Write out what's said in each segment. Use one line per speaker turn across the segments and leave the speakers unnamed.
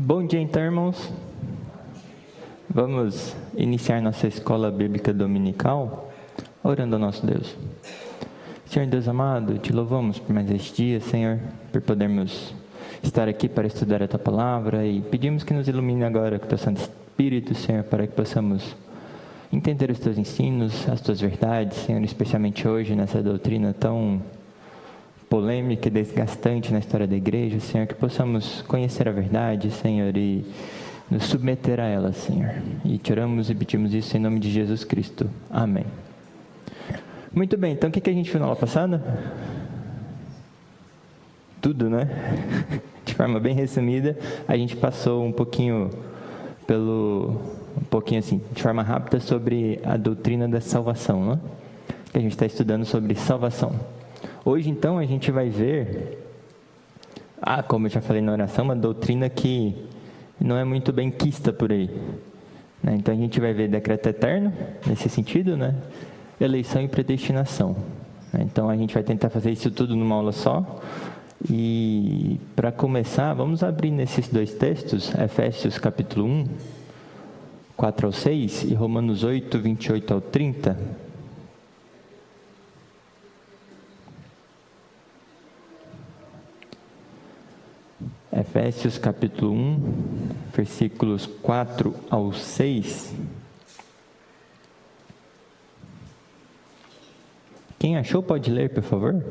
Bom dia, então, irmãos. Vamos iniciar nossa escola bíblica dominical orando ao nosso Deus. Senhor Deus amado, te louvamos por mais este dia, Senhor, por podermos estar aqui para estudar a Tua Palavra e pedimos que nos ilumine agora com o Teu Santo Espírito, Senhor, para que possamos entender os Teus ensinos, as Tuas verdades, Senhor, especialmente hoje nessa doutrina tão polêmica e desgastante na história da igreja, Senhor, que possamos conhecer a verdade, Senhor, e nos submeter a ela, Senhor. E te oramos e pedimos isso em nome de Jesus Cristo. Amém. Muito bem, então o que a gente viu na aula passada? Tudo, né? De forma bem resumida, a gente passou um pouquinho assim, de forma rápida sobre a doutrina da salvação, né? Que a gente está estudando sobre salvação. Hoje, então, a gente vai ver, como eu já falei na oração, uma doutrina que não é muito bem quista por aí, né? Então, a gente vai ver decreto eterno, nesse sentido, né? Eleição e predestinação, né? Então, a gente vai tentar fazer isso tudo numa aula só. E, para começar, vamos abrir nesses dois textos, Efésios capítulo 1, 4 ao 6, e Romanos 8, 28 ao 30. Efésios capítulo 1, versículos 4 ao 6. Quem achou pode ler, por favor?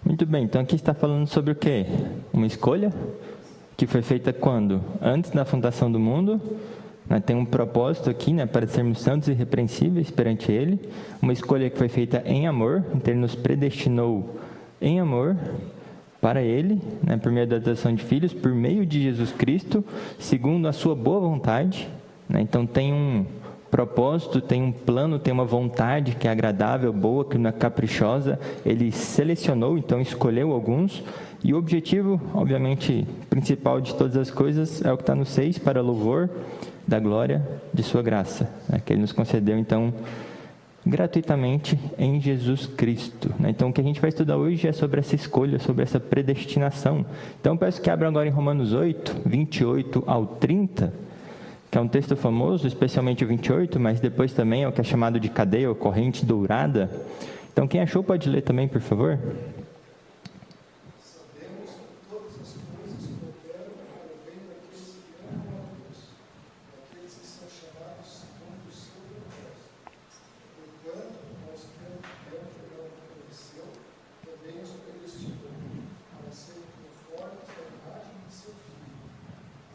Muito bem, então aqui está falando sobre o quê? Uma escolha que foi feita quando? Antes da fundação do mundo, né? Tem um propósito aqui, né? Para sermos santos e irrepreensíveis perante Ele. Uma escolha que foi feita em amor, então Ele nos predestinou em amor para Ele, né? Por meio da adoção de filhos, por meio de Jesus Cristo, segundo a sua boa vontade, né? Então tem um propósito, tem um plano, tem uma vontade que é agradável, boa, que não é caprichosa. Ele selecionou, então escolheu alguns, e o objetivo, obviamente, principal de todas as coisas é o que está no 6, para louvor da glória de sua graça, né, que Ele nos concedeu, então, gratuitamente em Jesus Cristo, né? Então, o que a gente vai estudar hoje é sobre essa escolha, sobre essa predestinação. Então, peço que abram agora em Romanos 8, 28 ao 30, que é um texto famoso, especialmente o 28, mas depois também é o que é chamado de cadeia ou corrente dourada. Então, quem achou pode ler também, por favor.
Sabemos que todas as coisas cooperam para o bem daqueles que amam a Deus, daqueles que são chamados segundo o seu propósito. Portanto, nós cremos que Deus não conheceu, também os predestinou, para serem conformes à imagem de seu Filho,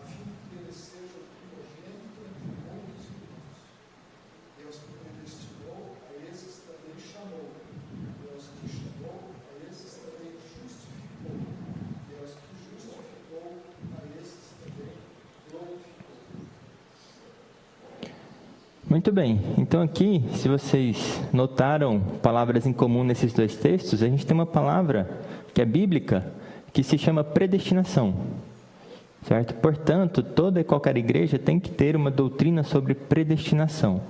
a fim de que ele seja o primogênito entre muitos irmãos. Deus que predestinou, a esses também chamou. Deus que chamou, a esses também justificou. Deus que justificou, a esses também glorificou.
Muito bem, então aqui, se vocês notaram palavras em comum nesses dois textos, a gente tem uma palavra que é bíblica, que se chama predestinação, certo? Portanto, toda e qualquer igreja tem que ter uma doutrina sobre predestinação.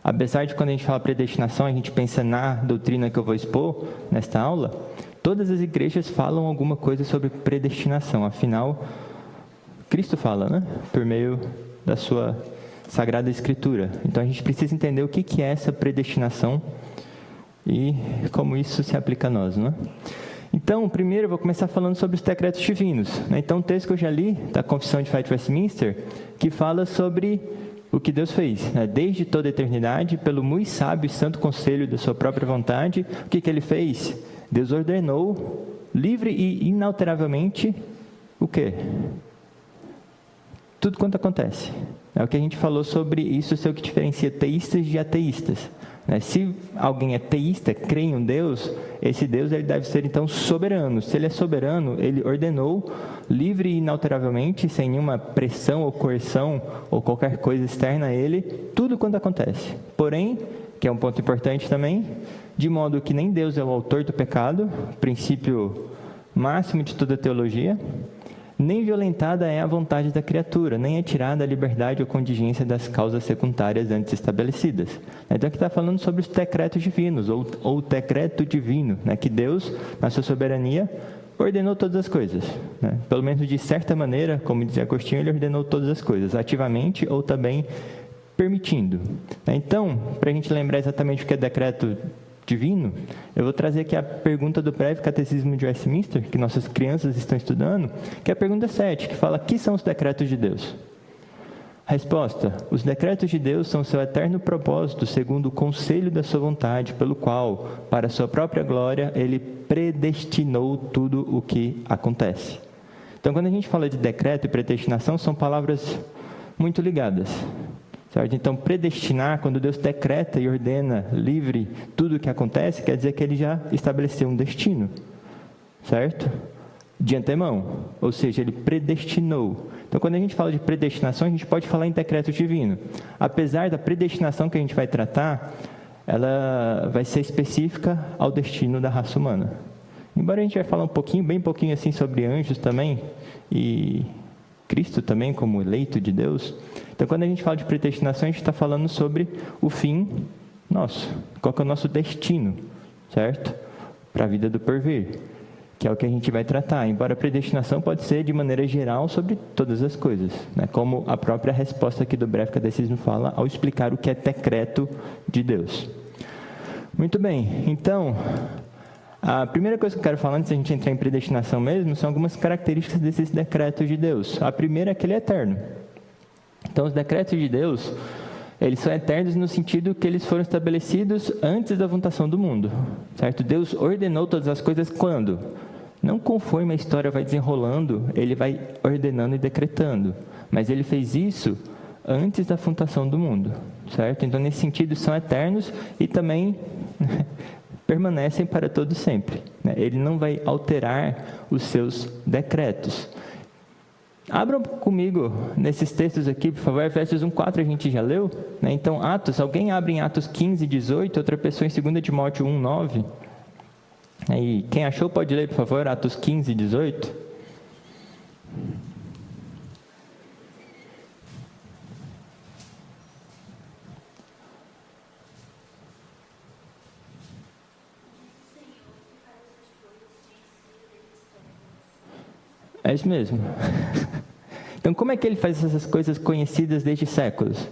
Apesar de quando a gente fala predestinação, a gente pensa na doutrina que eu vou expor nesta aula, todas as igrejas falam alguma coisa sobre predestinação, afinal, Cristo fala, né? Por meio da sua Sagrada Escritura. Então, a gente precisa entender o que é essa predestinação e como isso se aplica a nós, né? Então, primeiro eu vou começar falando sobre os decretos divinos, né? Então, o texto que eu já li, da Confissão de Fé de Westminster, que fala sobre o que Deus fez, né? Desde toda a eternidade, pelo muito sábio e santo conselho da sua própria vontade, o que Ele fez? Deus ordenou, livre e inalteravelmente, o quê? Tudo quanto acontece. É o que a gente falou sobre isso, ser o que diferencia teístas de ateístas. né? Se alguém é teísta, crê em um Deus, esse Deus ele deve ser então soberano. Se ele é soberano, ele ordenou livre e inalteravelmente, sem nenhuma pressão ou coerção ou qualquer coisa externa a ele, tudo quanto acontece. Porém, que é um ponto importante também, de modo que nem Deus é o autor do pecado, princípio máximo de toda a teologia, nem violentada é a vontade da criatura, nem é tirada a liberdade ou contingência das causas secundárias antes estabelecidas. Então aqui está falando sobre os decretos divinos, ou o decreto divino, né? Que Deus, na sua soberania, ordenou todas as coisas. Né? Pelo menos de certa maneira, como dizia Agostinho, ele ordenou todas as coisas, ativamente ou também permitindo. Então, para a gente lembrar exatamente o que é decreto divino, eu vou trazer aqui a pergunta do breve catecismo de Westminster, que nossas crianças estão estudando, que é a pergunta 7, que fala: que são os decretos de Deus? Resposta: os decretos de Deus são seu eterno propósito, segundo o conselho da sua vontade, pelo qual, para a sua própria glória, ele predestinou tudo o que acontece. Então, quando a gente fala de decreto e predestinação, são palavras muito ligadas. Certo? Então, predestinar, quando Deus decreta e ordena livre tudo o que acontece, quer dizer que ele já estabeleceu um destino, certo? De antemão, ou seja, ele predestinou. Então, quando a gente fala de predestinação, a gente pode falar em decreto divino. Apesar da predestinação que a gente vai tratar, ela vai ser específica ao destino da raça humana. Embora a gente vai falar um pouquinho, bem pouquinho assim, sobre anjos também, e Cristo também como eleito de Deus. Então, quando a gente fala de predestinação, a gente está falando sobre o fim nosso. Qual que é o nosso destino, certo? Para a vida do porvir, que é o que a gente vai tratar. Embora a predestinação pode ser de maneira geral sobre todas as coisas, né? Como a própria resposta aqui do breve catecismo fala ao explicar o que é decreto de Deus. Muito bem, então, a primeira coisa que eu quero falar antes da gente entrar em predestinação mesmo, são algumas características desses decretos de Deus. A primeira é que ele é eterno. Então, os decretos de Deus, eles são eternos no sentido que eles foram estabelecidos antes da fundação do mundo, certo? Deus ordenou todas as coisas quando? Não conforme a história vai desenrolando, ele vai ordenando e decretando, mas ele fez isso antes da fundação do mundo, certo? Então, nesse sentido, são eternos e também permanecem para todo sempre, né? Ele não vai alterar os seus decretos. Abram comigo nesses textos aqui, por favor. Efésios 1:4 a gente já leu, né? Então, Atos, alguém abre em Atos 15:18, outra pessoa em 2 Timóteo 1:9. Aí, quem achou pode ler, por favor, Atos 15:18. É isso mesmo. Então, como é que ele faz essas coisas conhecidas desde séculos?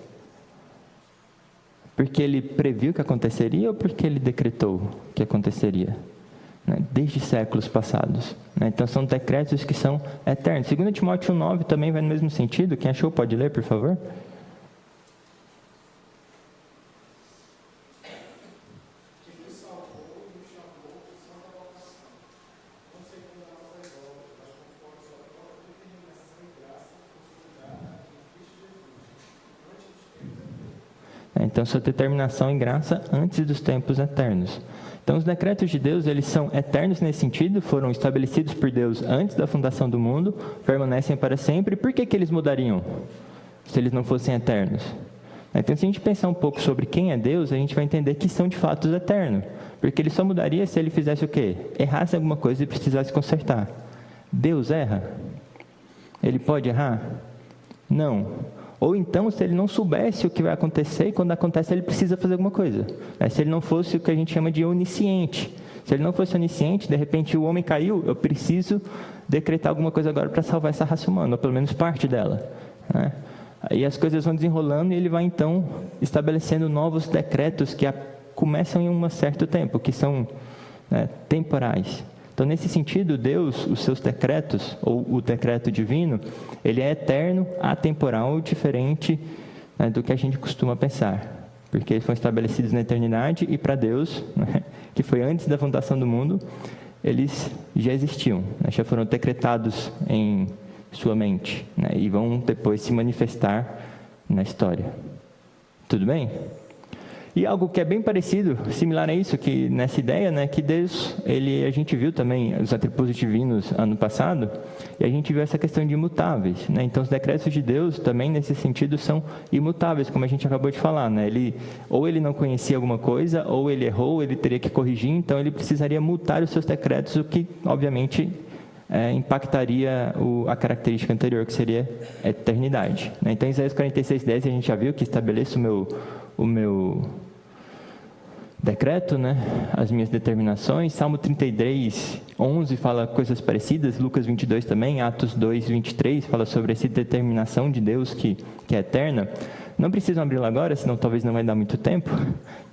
Porque ele previu que aconteceria ou porque ele decretou que aconteceria? Desde séculos passados. Então, são decretos que são eternos. 2 Timóteo 1:9 também vai no mesmo sentido. Quem achou pode ler, por favor? Então, sua determinação em graça antes dos tempos eternos. Então, os decretos de Deus, eles são eternos nesse sentido, foram estabelecidos por Deus antes da fundação do mundo, permanecem para sempre. Por que eles mudariam, se eles não fossem eternos? Então, se a gente pensar um pouco sobre quem é Deus, a gente vai entender que são de fato eternos. Porque ele só mudaria se ele fizesse o quê? Errasse alguma coisa e precisasse consertar. Deus erra? Ele pode errar? Não. Ou então, se ele não soubesse o que vai acontecer, e quando acontece ele precisa fazer alguma coisa. Se ele não fosse o que a gente chama de onisciente. Se ele não fosse onisciente, de repente o homem caiu, eu preciso decretar alguma coisa agora para salvar essa raça humana, ou pelo menos parte dela. Aí as coisas vão desenrolando e ele vai então estabelecendo novos decretos que começam em um certo tempo, que são temporais. Então, nesse sentido, Deus, os seus decretos, ou o decreto divino, ele é eterno, atemporal, diferente do que a gente costuma pensar. Porque eles foram estabelecidos na eternidade e para Deus, que foi antes da fundação do mundo, eles já existiam, já foram decretados em sua mente, e vão depois se manifestar na história. Tudo bem? E algo que é bem parecido, similar a isso, que nessa ideia, né, que Deus, a gente viu também os atributos divinos ano passado, e a gente viu essa questão de imutáveis, né? Então, os decretos de Deus também, nesse sentido, são imutáveis, como a gente acabou de falar, né? Ou ele não conhecia alguma coisa, ou ele errou, ele teria que corrigir, então ele precisaria mutar os seus decretos, o que, obviamente, impactaria a característica anterior, que seria a eternidade, né? Então, em Isaías 46:10, a gente já viu que estabeleço o meu decreto, né, as minhas determinações. Salmo 33:11 fala coisas parecidas, Lucas 22 também, Atos 2:23 fala sobre essa determinação de Deus que é eterna. Não precisam abrir lá agora, senão talvez não vai dar muito tempo.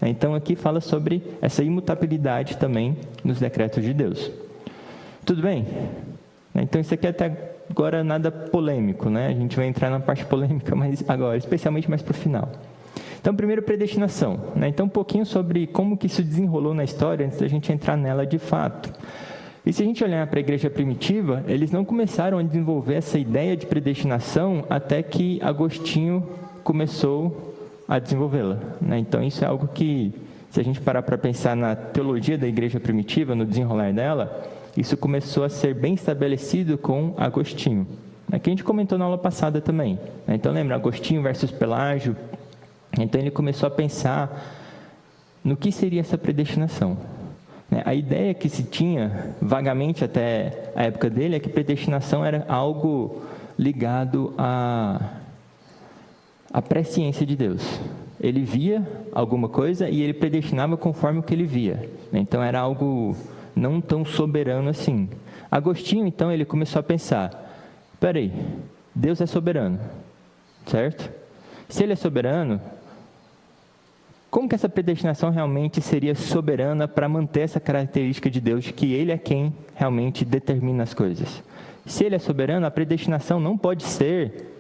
Então aqui fala sobre essa imutabilidade também nos decretos de Deus. Tudo bem? Então isso aqui até agora nada polêmico, né? A gente vai entrar na parte polêmica mais agora, especialmente mais para o final. Então, primeiro, predestinação, né? Então, um pouquinho sobre como que isso desenrolou na história, antes da gente entrar nela de fato. E se a gente olhar para a igreja primitiva, eles não começaram a desenvolver essa ideia de predestinação até que Agostinho começou a desenvolvê-la, né? Então, isso é algo que, se a gente parar para pensar na teologia da igreja primitiva, no desenrolar dela, isso começou a ser bem estabelecido com Agostinho, né? Que a gente comentou na aula passada também, né? Então, lembra, Agostinho versus Pelágio. Então, ele começou a pensar no que seria essa predestinação. A ideia que se tinha, vagamente até a época dele, é que predestinação era algo ligado à presciência de Deus. Ele via alguma coisa e ele predestinava conforme o que ele via. Então, era algo não tão soberano assim. Agostinho, então, ele começou a pensar, peraí, Deus é soberano, certo? Se ele é soberano, como que essa predestinação realmente seria soberana para manter essa característica de Deus, de que Ele é quem realmente determina as coisas? Se Ele é soberano, a predestinação não pode ser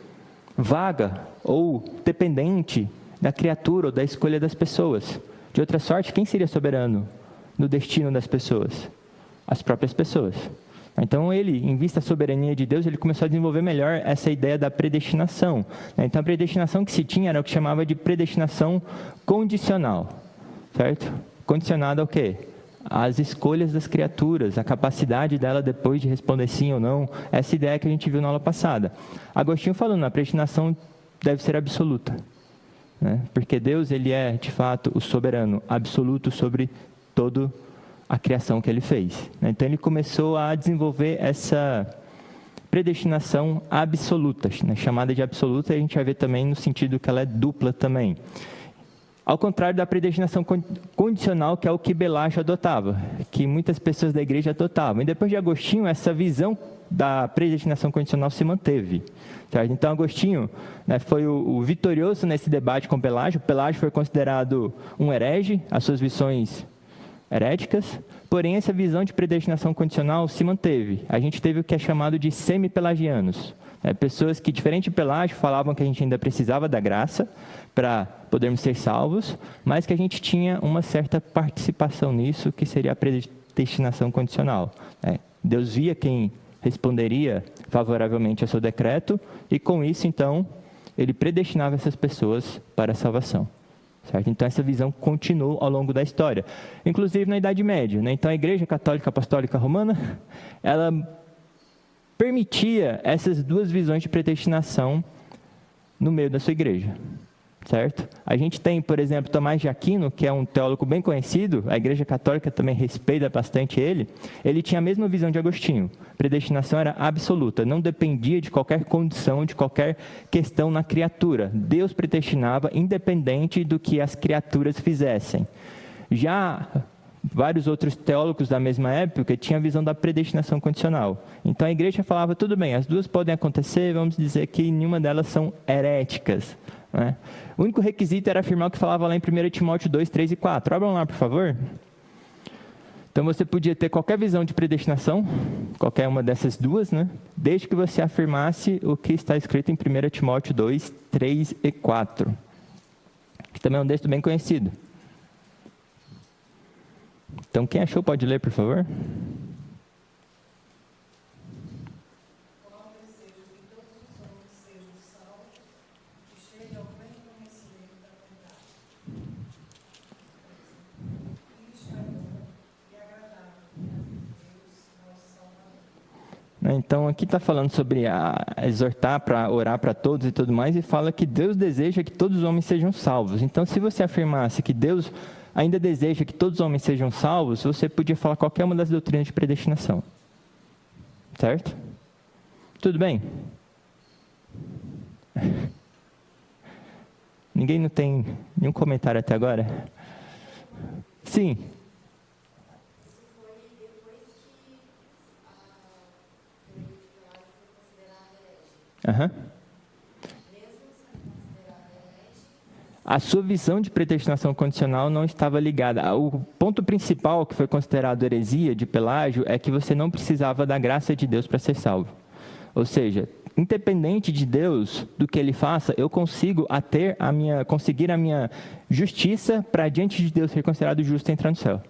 vaga ou dependente da criatura ou da escolha das pessoas. De outra sorte, quem seria soberano no destino das pessoas? As próprias pessoas. Então, ele, em vista da soberania de Deus, ele começou a desenvolver melhor essa ideia da predestinação. Então, a predestinação que se tinha era o que chamava de predestinação condicional, certo? Condicionada ao quê? Às escolhas das criaturas, a capacidade dela depois de responder sim ou não, essa ideia que a gente viu na aula passada. Agostinho falando, a predestinação deve ser absoluta, né? Porque Deus, ele é, de fato, o soberano absoluto sobre todo a criação que ele fez. Então, ele começou a desenvolver essa predestinação absoluta, né? Chamada de absoluta, e a gente vai ver também no sentido que ela é dupla também. Ao contrário da predestinação condicional, que é o que Pelágio adotava, que muitas pessoas da igreja adotavam. E depois de Agostinho, essa visão da predestinação condicional se manteve, certo? Então, Agostinho, né, foi o vitorioso nesse debate com Pelágio. Pelágio foi considerado um herege, as suas visões heréticas, porém essa visão de predestinação condicional se manteve. A gente teve o que é chamado de semi-pelagianos, né? Pessoas que, diferente de Pelágio, falavam que a gente ainda precisava da graça para podermos ser salvos, mas que a gente tinha uma certa participação nisso, que seria a predestinação condicional, né? Deus via quem responderia favoravelmente ao seu decreto, e com isso, então, ele predestinava essas pessoas para a salvação. Certo? Então, essa visão continuou ao longo da história, inclusive na Idade Média, né? Então, a Igreja Católica Apostólica Romana, ela permitia essas duas visões de predestinação no meio da sua igreja, certo? A gente tem, por exemplo, Tomás de Aquino, que é um teólogo bem conhecido, a Igreja Católica também respeita bastante ele. Ele tinha a mesma visão de Agostinho. Predestinação era absoluta, não dependia de qualquer condição, de qualquer questão na criatura. Deus predestinava independente do que as criaturas fizessem. Já vários outros teólogos da mesma época tinham a visão da predestinação condicional. Então a igreja falava, tudo bem, as duas podem acontecer, vamos dizer que nenhuma delas são heréticas, né? O único requisito era afirmar o que falava lá em 1 Timóteo 2, 3 e 4. Abram lá, por favor. Então, você podia ter qualquer visão de predestinação, qualquer uma dessas duas, né? Desde que você afirmasse o que está escrito em 1 Timóteo 2, 3 e 4. Que também é um texto bem conhecido. Então, quem achou pode ler, por favor. Então, aqui está falando sobre exortar para orar para todos e tudo mais, e fala que Deus deseja que todos os homens sejam salvos. Então, se você afirmasse que Deus ainda deseja que todos os homens sejam salvos, você podia falar qualquer uma das doutrinas de predestinação. Certo? Tudo bem? Ninguém não tem nenhum comentário até agora? Sim. Uhum. A sua visão de predestinação condicional não estava ligada. O ponto principal que foi considerado heresia de Pelágio é que você não precisava da graça de Deus para ser salvo. Ou seja, independente de Deus, do que Ele faça, eu consigo conseguir a minha justiça para diante de Deus ser considerado justo e entrar no céu.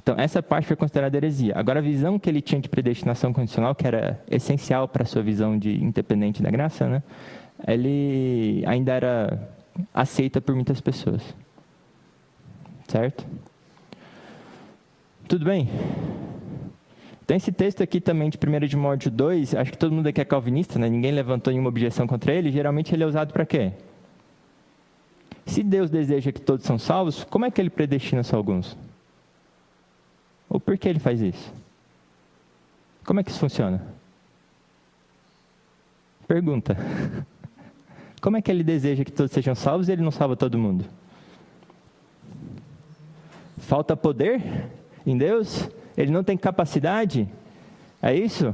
Então, essa parte foi considerada heresia. Agora, a visão que ele tinha de predestinação condicional, que era essencial para a sua visão de independente da graça, né? Ele ainda era aceita por muitas pessoas. Certo? Tudo bem? Tem esse texto aqui também de 1 Timóteo 2, acho que todo mundo aqui é calvinista, né? Ninguém levantou nenhuma objeção contra ele. Geralmente ele é usado para quê? Se Deus deseja que todos são salvos, como é que ele predestina só alguns? Ou por que ele faz isso? Como é que isso funciona? Pergunta. Como é que ele deseja que todos sejam salvos e ele não salva todo mundo? Falta poder em Deus? Ele não tem capacidade? É isso?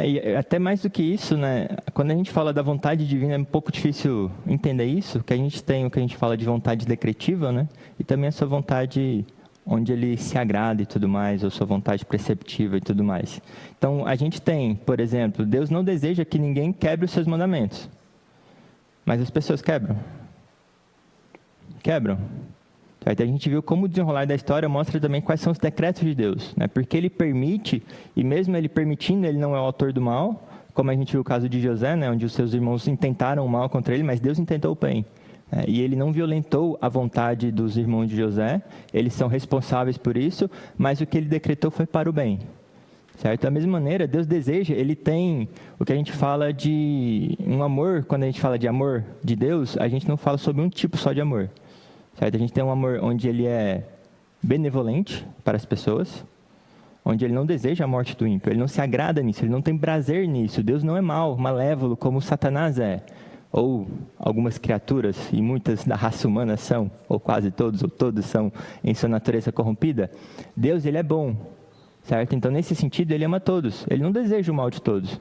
E até mais do que isso, né? Quando a gente fala da vontade divina, é um pouco difícil entender isso, que a gente tem o que a gente fala de vontade decretiva, né? E também a sua vontade onde ele se agrada e tudo mais, ou sua vontade perceptiva e tudo mais. Então, a gente tem, por exemplo, Deus não deseja que ninguém quebre os seus mandamentos. Mas as pessoas quebram. Quebram. A gente viu como o desenrolar da história mostra também quais são os decretos de Deus, né? Porque ele permite, e mesmo ele permitindo, ele não é o autor do mal, como a gente viu o caso de José, né? Onde os seus irmãos intentaram o mal contra ele, mas Deus intentou o bem. E ele não violentou a vontade dos irmãos de José, eles são responsáveis por isso, mas o que ele decretou foi para o bem. Certo? Da mesma maneira, Deus deseja, ele tem o que a gente fala de um amor. Quando a gente fala de amor de Deus, a gente não fala sobre um tipo só de amor. Certo? A gente tem um amor onde ele é benevolente para as pessoas, onde ele não deseja a morte do ímpio, ele não se agrada nisso, ele não tem prazer nisso. Deus não é mau, malévolo, como Satanás é, ou algumas criaturas, e muitas da raça humana são, ou quase todos, ou todos são em sua natureza corrompida. Deus, ele é bom, certo? Então, nesse sentido, ele ama todos, ele não deseja o mal de todos.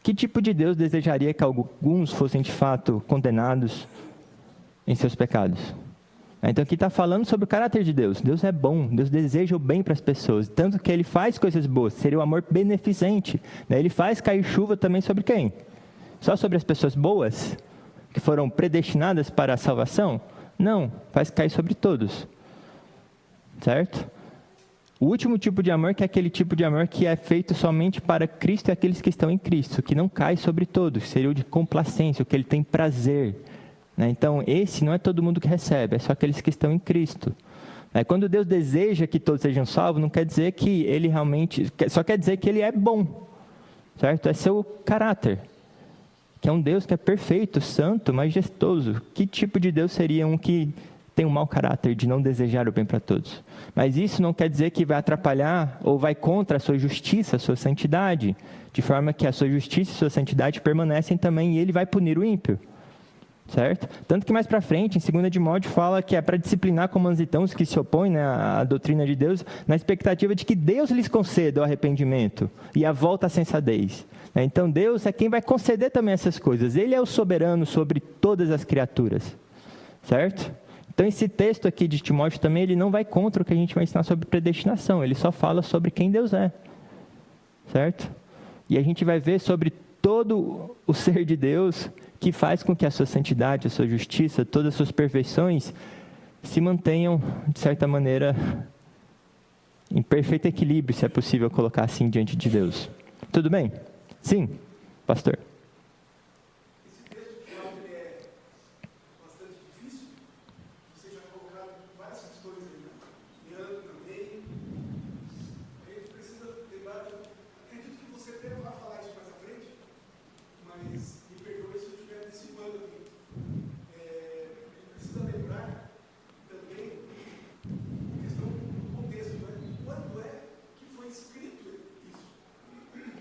Que tipo de Deus desejaria que alguns fossem de fato condenados em seus pecados? Então aqui está falando sobre o caráter de Deus. Deus é bom, Deus deseja o bem para as pessoas, tanto que ele faz coisas boas, seria o amor beneficente. Ele faz cair chuva também sobre quem? Só sobre as pessoas boas, que foram predestinadas para a salvação? Não, faz cair sobre todos. Certo? O último tipo de amor, que é aquele tipo de amor que é feito somente para Cristo e aqueles que estão em Cristo, que não cai sobre todos, seria o de complacência, o que ele tem prazer. Então, esse não é todo mundo que recebe, é só aqueles que estão em Cristo. Quando Deus deseja que todos sejam salvos, não quer dizer que ele realmente... Só quer dizer que ele é bom, certo? É seu caráter, que é um Deus que é perfeito, santo, majestoso. Que tipo de Deus seria um que tem um mau caráter de não desejar o bem para todos. Mas isso não quer dizer que vai atrapalhar ou vai contra a sua justiça, a sua santidade, de forma que a sua justiça e a sua santidade permanecem também e ele vai punir o ímpio. Certo? Tanto que mais para frente, em 2 Timóteo, fala que é para disciplinar como os que se opõem, né, à doutrina de Deus, na expectativa de que Deus lhes conceda o arrependimento e a volta à sensadez. Então Deus é quem vai conceder também essas coisas. Ele é o soberano sobre todas as criaturas. Certo? Então esse texto aqui de Timóteo também, ele não vai contra o que a gente vai ensinar sobre predestinação. Ele só fala sobre quem Deus é. Certo? E a gente vai ver sobre todo o ser de Deus que faz com que a sua santidade, a sua justiça, todas as suas perfeições se mantenham, de certa maneira, em perfeito equilíbrio, se é possível colocar assim diante de Deus. Tudo bem? Sim, pastor.
Esse texto que ele é bastante difícil, você já colocaram várias questões aí, né? Leandro também. A gente precisa lembrar, acredito que você até vai falar isso mais à frente, mas me perdoe se eu estiver antecipando aqui. A gente precisa lembrar também a questão do contexto, né? Quando é que foi escrito isso? Né?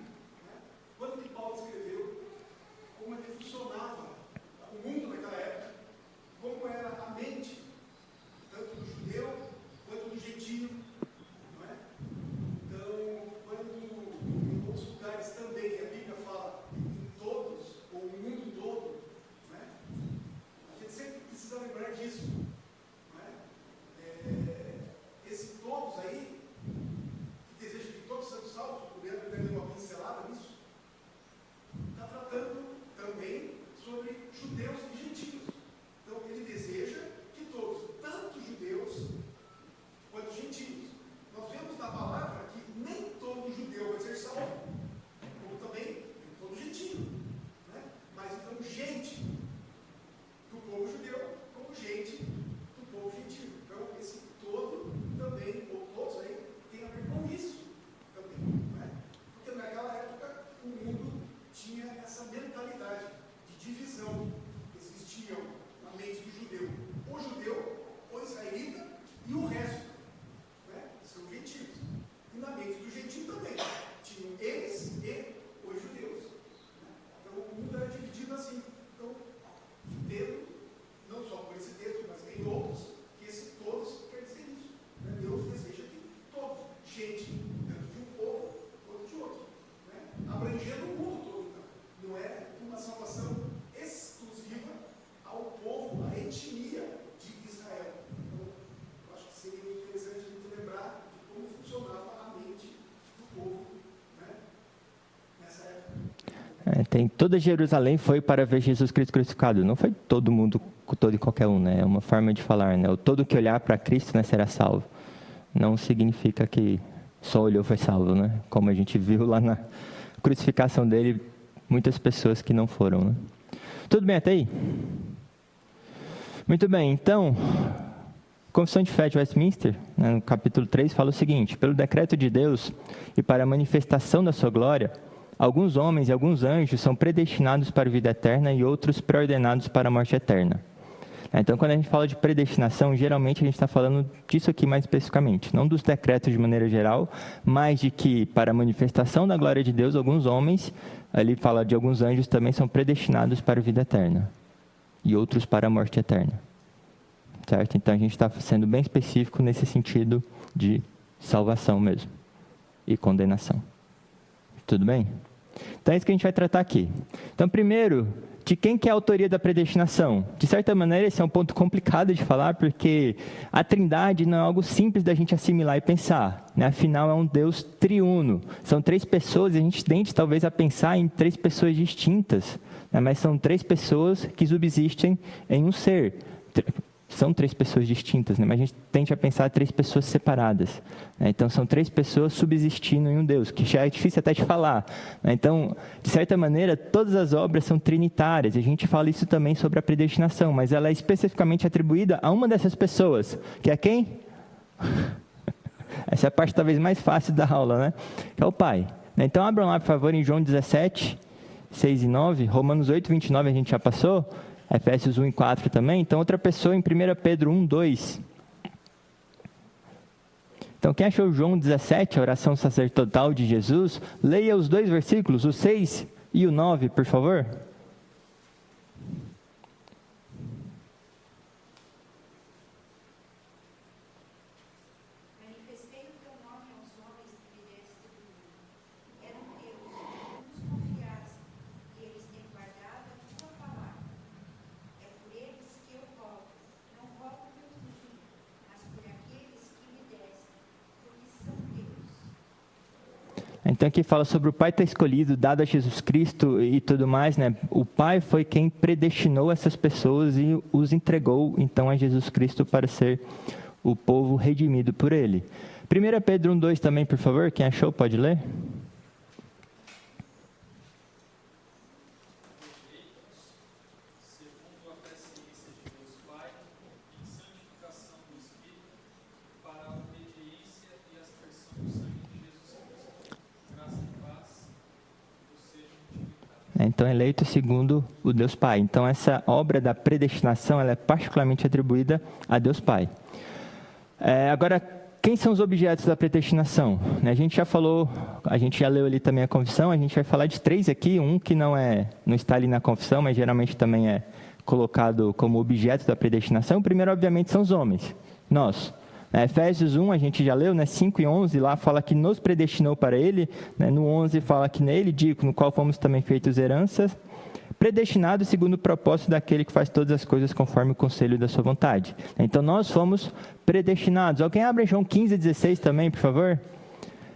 Quando que Paulo escreveu? Como é que funcionava o mundo naquela época? Como era a mente, tanto do judeu quanto do gentio? Não é? Então, quando em outros lugares também a Bíblia fala em todos, ou o mundo todo, não é? A gente sempre precisa lembrar disso. Não é? Esse todos aí, que deseja que todos sejam salvos, o Leandro deu uma pincelada nisso, está tratando também sobre judeus e gentios. Então, ele deseja que todos, tanto judeus quanto gentios. Nós vemos na palavra que nem todo judeu vai ser salvo, como também nem todo gentio. Né? Mas então, gente do povo judeu, como gente do povo gentio. Então, esse todo também, ou todos aí, tem a ver com isso também. Né? Porque naquela época o mundo tinha essa mentalidade de divisão. Existiam na mente do judeu o israelita e o resto, né? São gentios. E na mente do gentio também tinham eles e os judeus. Né? Então o mundo era dividido assim. Então, Pedro, não só por esse texto, mas em outros, que esse todos quer dizer isso. Né? Deus deseja que todos, gente, tanto de um povo quanto de outro. Né? Abrangendo o mundo todo, então. Não é uma salvação exclusiva ao povo, à etnia de Israel. Então, eu acho que seria interessante a gente lembrar de como funcionava a mente do povo, né? Nessa época.
Tem toda Jerusalém foi para ver Jesus Cristo crucificado. Não foi todo mundo, todo e qualquer um, né? É uma forma de falar, né? O todo que olhar para Cristo, né, será salvo. Não significa que só olhou foi salvo, né? Como a gente viu lá na crucificação dele, muitas pessoas que não foram, né? Tudo bem até aí? Muito bem, então, Confissão de Fé de Westminster, né, no capítulo 3, fala o seguinte: pelo decreto de Deus e para a manifestação da sua glória, alguns homens e alguns anjos são predestinados para a vida eterna e outros pré-ordenados para a morte eterna. Então, quando a gente fala de predestinação, geralmente a gente está falando disso aqui mais especificamente, não dos decretos de maneira geral, mas de que para a manifestação da glória de Deus, alguns homens, ali fala de alguns anjos também são predestinados para a vida eterna e outros para a morte eterna. Certo? Então, a gente está sendo bem específico nesse sentido de salvação mesmo e condenação. Tudo bem? Então, é isso que a gente vai tratar aqui. Então, primeiro, de quem que é a autoria da predestinação? De certa maneira, esse é um ponto complicado de falar, porque a Trindade não é algo simples da gente assimilar e pensar, né? Afinal, é um Deus triuno. São 3 pessoas, e a gente tende talvez a pensar em 3 pessoas distintas, né? Mas são 3 pessoas que subsistem em um ser. São 3 pessoas distintas, né? Mas a gente tende a pensar 3 pessoas separadas, né? Então, são 3 pessoas subsistindo em um Deus, que já é difícil até de falar, né? Então, de certa maneira, todas as obras são trinitárias. A gente fala isso também sobre a predestinação, mas ela é especificamente atribuída a uma dessas pessoas, que é quem? Essa é a parte talvez mais fácil da aula, né? Que é o Pai. Então, abram lá, por favor, em João 17, 6 e 9, Romanos 8, 29 a gente já passou. Efésios 1 e 4 também. Então, outra pessoa em 1 Pedro 1, 2. Então, quem achou João 17, a oração sacerdotal de Jesus, leia os 2 versículos, o 6 e o 9, por favor. Então aqui fala sobre o Pai ter escolhido, dado a Jesus Cristo e tudo mais, né? O Pai foi quem predestinou essas pessoas e os entregou, então, a Jesus Cristo para ser o povo redimido por Ele. 1 Pedro 1,2 também, por favor, quem achou pode ler. Então, eleito segundo o Deus Pai. Então, essa obra da predestinação, ela é particularmente atribuída a Deus Pai. Agora, quem são os objetos da predestinação? A gente já falou, a gente já leu ali também a confissão, a gente vai falar de 3 aqui, um que não está ali na confissão, mas geralmente também é colocado como objeto da predestinação. O primeiro, obviamente, são os homens, nós. Efésios 1, a gente já leu, 5 e 11, lá fala que nos predestinou para Ele. No 11 fala que nele, no qual fomos também feitos heranças, predestinados segundo o propósito daquele que faz todas as coisas conforme o conselho da sua vontade. Então, nós fomos predestinados. Alguém abre João 15, 16 também, por favor?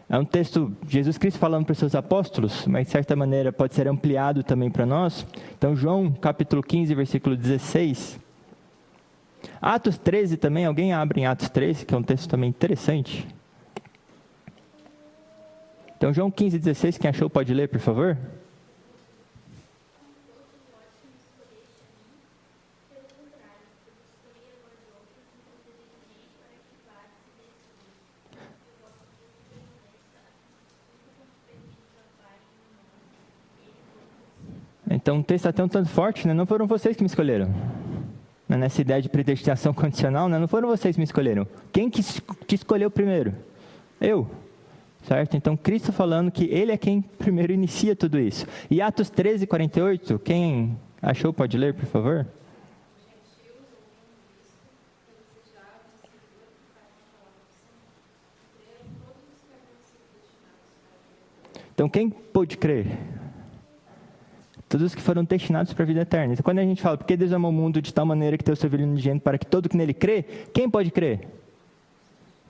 É um texto, Jesus Cristo falando para os seus apóstolos, mas de certa maneira pode ser ampliado também para nós. Então, João capítulo 15, versículo 16... Atos 13 também, alguém abre em Atos 13, que é um texto também interessante. Então, João 15, 16, quem achou pode ler, por favor. Então, o texto até um tanto forte, não foram vocês que me escolheram. Nessa ideia de predestinação condicional, não foram vocês que me escolheram. Quem que te escolheu primeiro? Eu. Certo? Então, Cristo falando que Ele é quem primeiro inicia tudo isso. E Atos 13, 48, quem achou pode ler, por favor? Então, quem pôde crer? Todos os que foram destinados para a vida eterna. Então, quando a gente fala, porque Deus amou o mundo de tal maneira que deu o seu filho unigênito para que todo que nele crê, quem pode crer?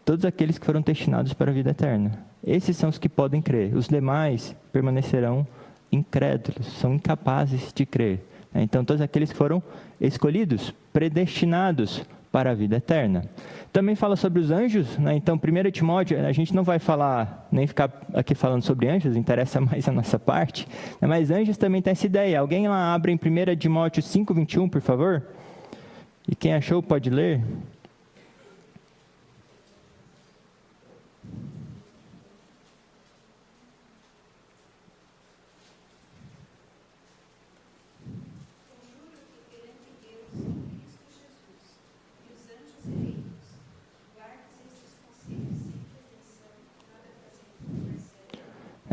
Todos aqueles que foram destinados para a vida eterna. Esses são os que podem crer. Os demais permanecerão incrédulos, são incapazes de crer. Então, todos aqueles que foram escolhidos, predestinados para a vida eterna. Também fala sobre os anjos, Então, 1 Timóteo, a gente não vai falar, nem ficar aqui falando sobre anjos, interessa mais a nossa parte, mas anjos também tem essa ideia. Alguém lá abre em 1 Timóteo 5, 21, por favor? E quem achou pode ler.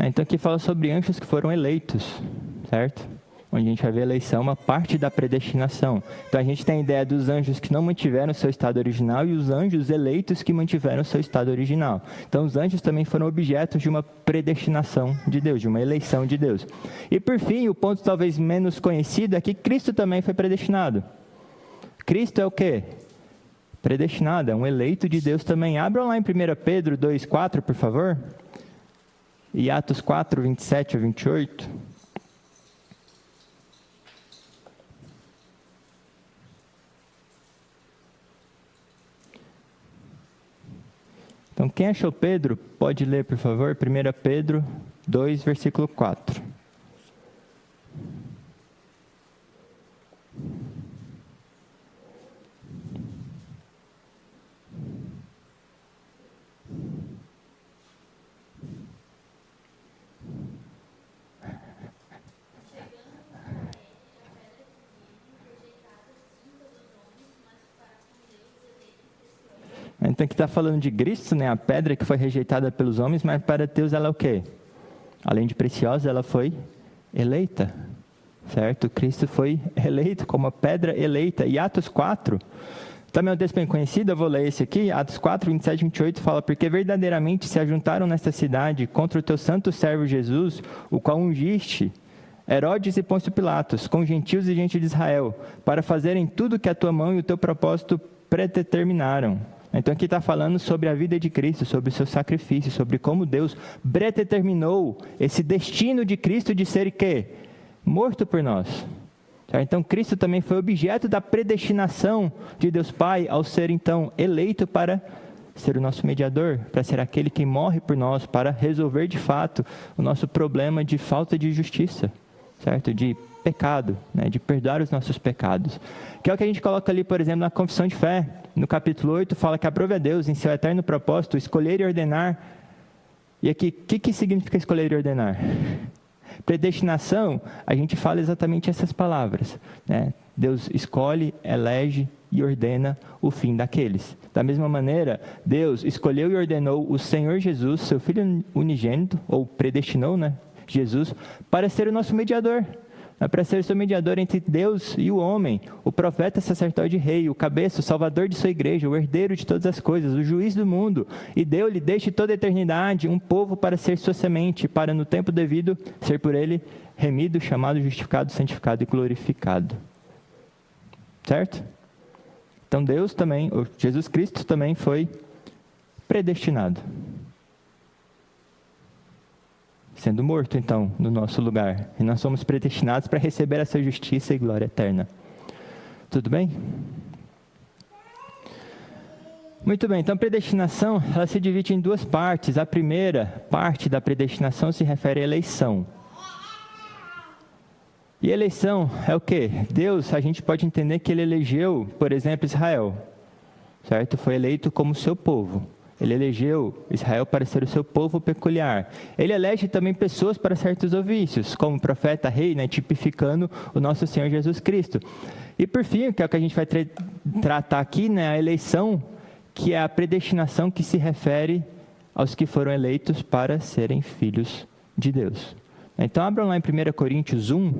Então, aqui fala sobre anjos que foram eleitos, certo? Onde a gente vai ver a eleição, uma parte da predestinação. Então, a gente tem a ideia dos anjos que não mantiveram o seu estado original e os anjos eleitos que mantiveram o seu estado original. Então, os anjos também foram objetos de uma predestinação de Deus, de uma eleição de Deus. E, por fim, o ponto talvez menos conhecido é que Cristo também foi predestinado. Cristo é o quê? Predestinado, é um eleito de Deus também. Abram lá em 1 Pedro 2, 4, por favor. E Atos 4, 27 a 28. Então, quem achou Pedro, pode ler, por favor, 1 Pedro 2, versículo 4. Então, aqui está falando de Cristo, né? A pedra que foi rejeitada pelos homens, mas para Deus ela é o quê? Além de preciosa, ela foi eleita, certo? Cristo foi eleito como a pedra eleita. E Atos 4, também é um texto bem conhecido, eu vou ler esse aqui. Atos 4, 27 e 28 fala: porque verdadeiramente se ajuntaram nesta cidade contra o teu santo servo Jesus, o qual ungiste, Herodes e Pôncio Pilatos, com gentios e gente de Israel, para fazerem tudo que a tua mão e o teu propósito predeterminaram. Então aqui está falando sobre a vida de Cristo, sobre o seu sacrifício, sobre como Deus predeterminou esse destino de Cristo de ser quê? Morto por nós. Então Cristo também foi objeto da predestinação de Deus Pai, ao ser então eleito para ser o nosso mediador, para ser aquele que morre por nós, para resolver de fato o nosso problema de falta de justiça, certo? De pecado, né? De perdoar os nossos pecados. Que é o que a gente coloca ali, por exemplo, na confissão de fé. No capítulo 8 fala que aprove a Deus, em seu eterno propósito, escolher e ordenar. E aqui, o que significa escolher e ordenar? Predestinação, a gente fala exatamente essas palavras, né? Deus escolhe, elege e ordena o fim daqueles. Da mesma maneira, Deus escolheu e ordenou o Senhor Jesus, seu Filho unigênito, ou predestinou, né? Jesus, para ser o nosso mediador. Para ser o seu mediador entre Deus e o homem, o profeta, sacerdote e rei, o cabeça, o salvador de sua igreja, o herdeiro de todas as coisas, o juiz do mundo, e deu-lhe desde toda a eternidade um povo para ser sua semente, para no tempo devido ser por ele remido, chamado, justificado, santificado e glorificado. Certo? Então Deus também, Jesus Cristo também foi predestinado, sendo morto, então, no nosso lugar. E nós somos predestinados para receber essa justiça e glória eterna. Tudo bem? Muito bem, então a predestinação, ela se divide em duas partes. A primeira parte da predestinação se refere à eleição. E eleição é o quê? Deus, a gente pode entender que ele elegeu, por exemplo, Israel, certo? Foi eleito como seu povo. Ele elegeu Israel para ser o seu povo peculiar. Ele elege também pessoas para certos ofícios, como profeta, rei, né, tipificando o nosso Senhor Jesus Cristo. E por fim, que é o que a gente vai tratar aqui, né, a eleição, que é a predestinação que se refere aos que foram eleitos para serem filhos de Deus. Então, abram lá em 1 Coríntios 1,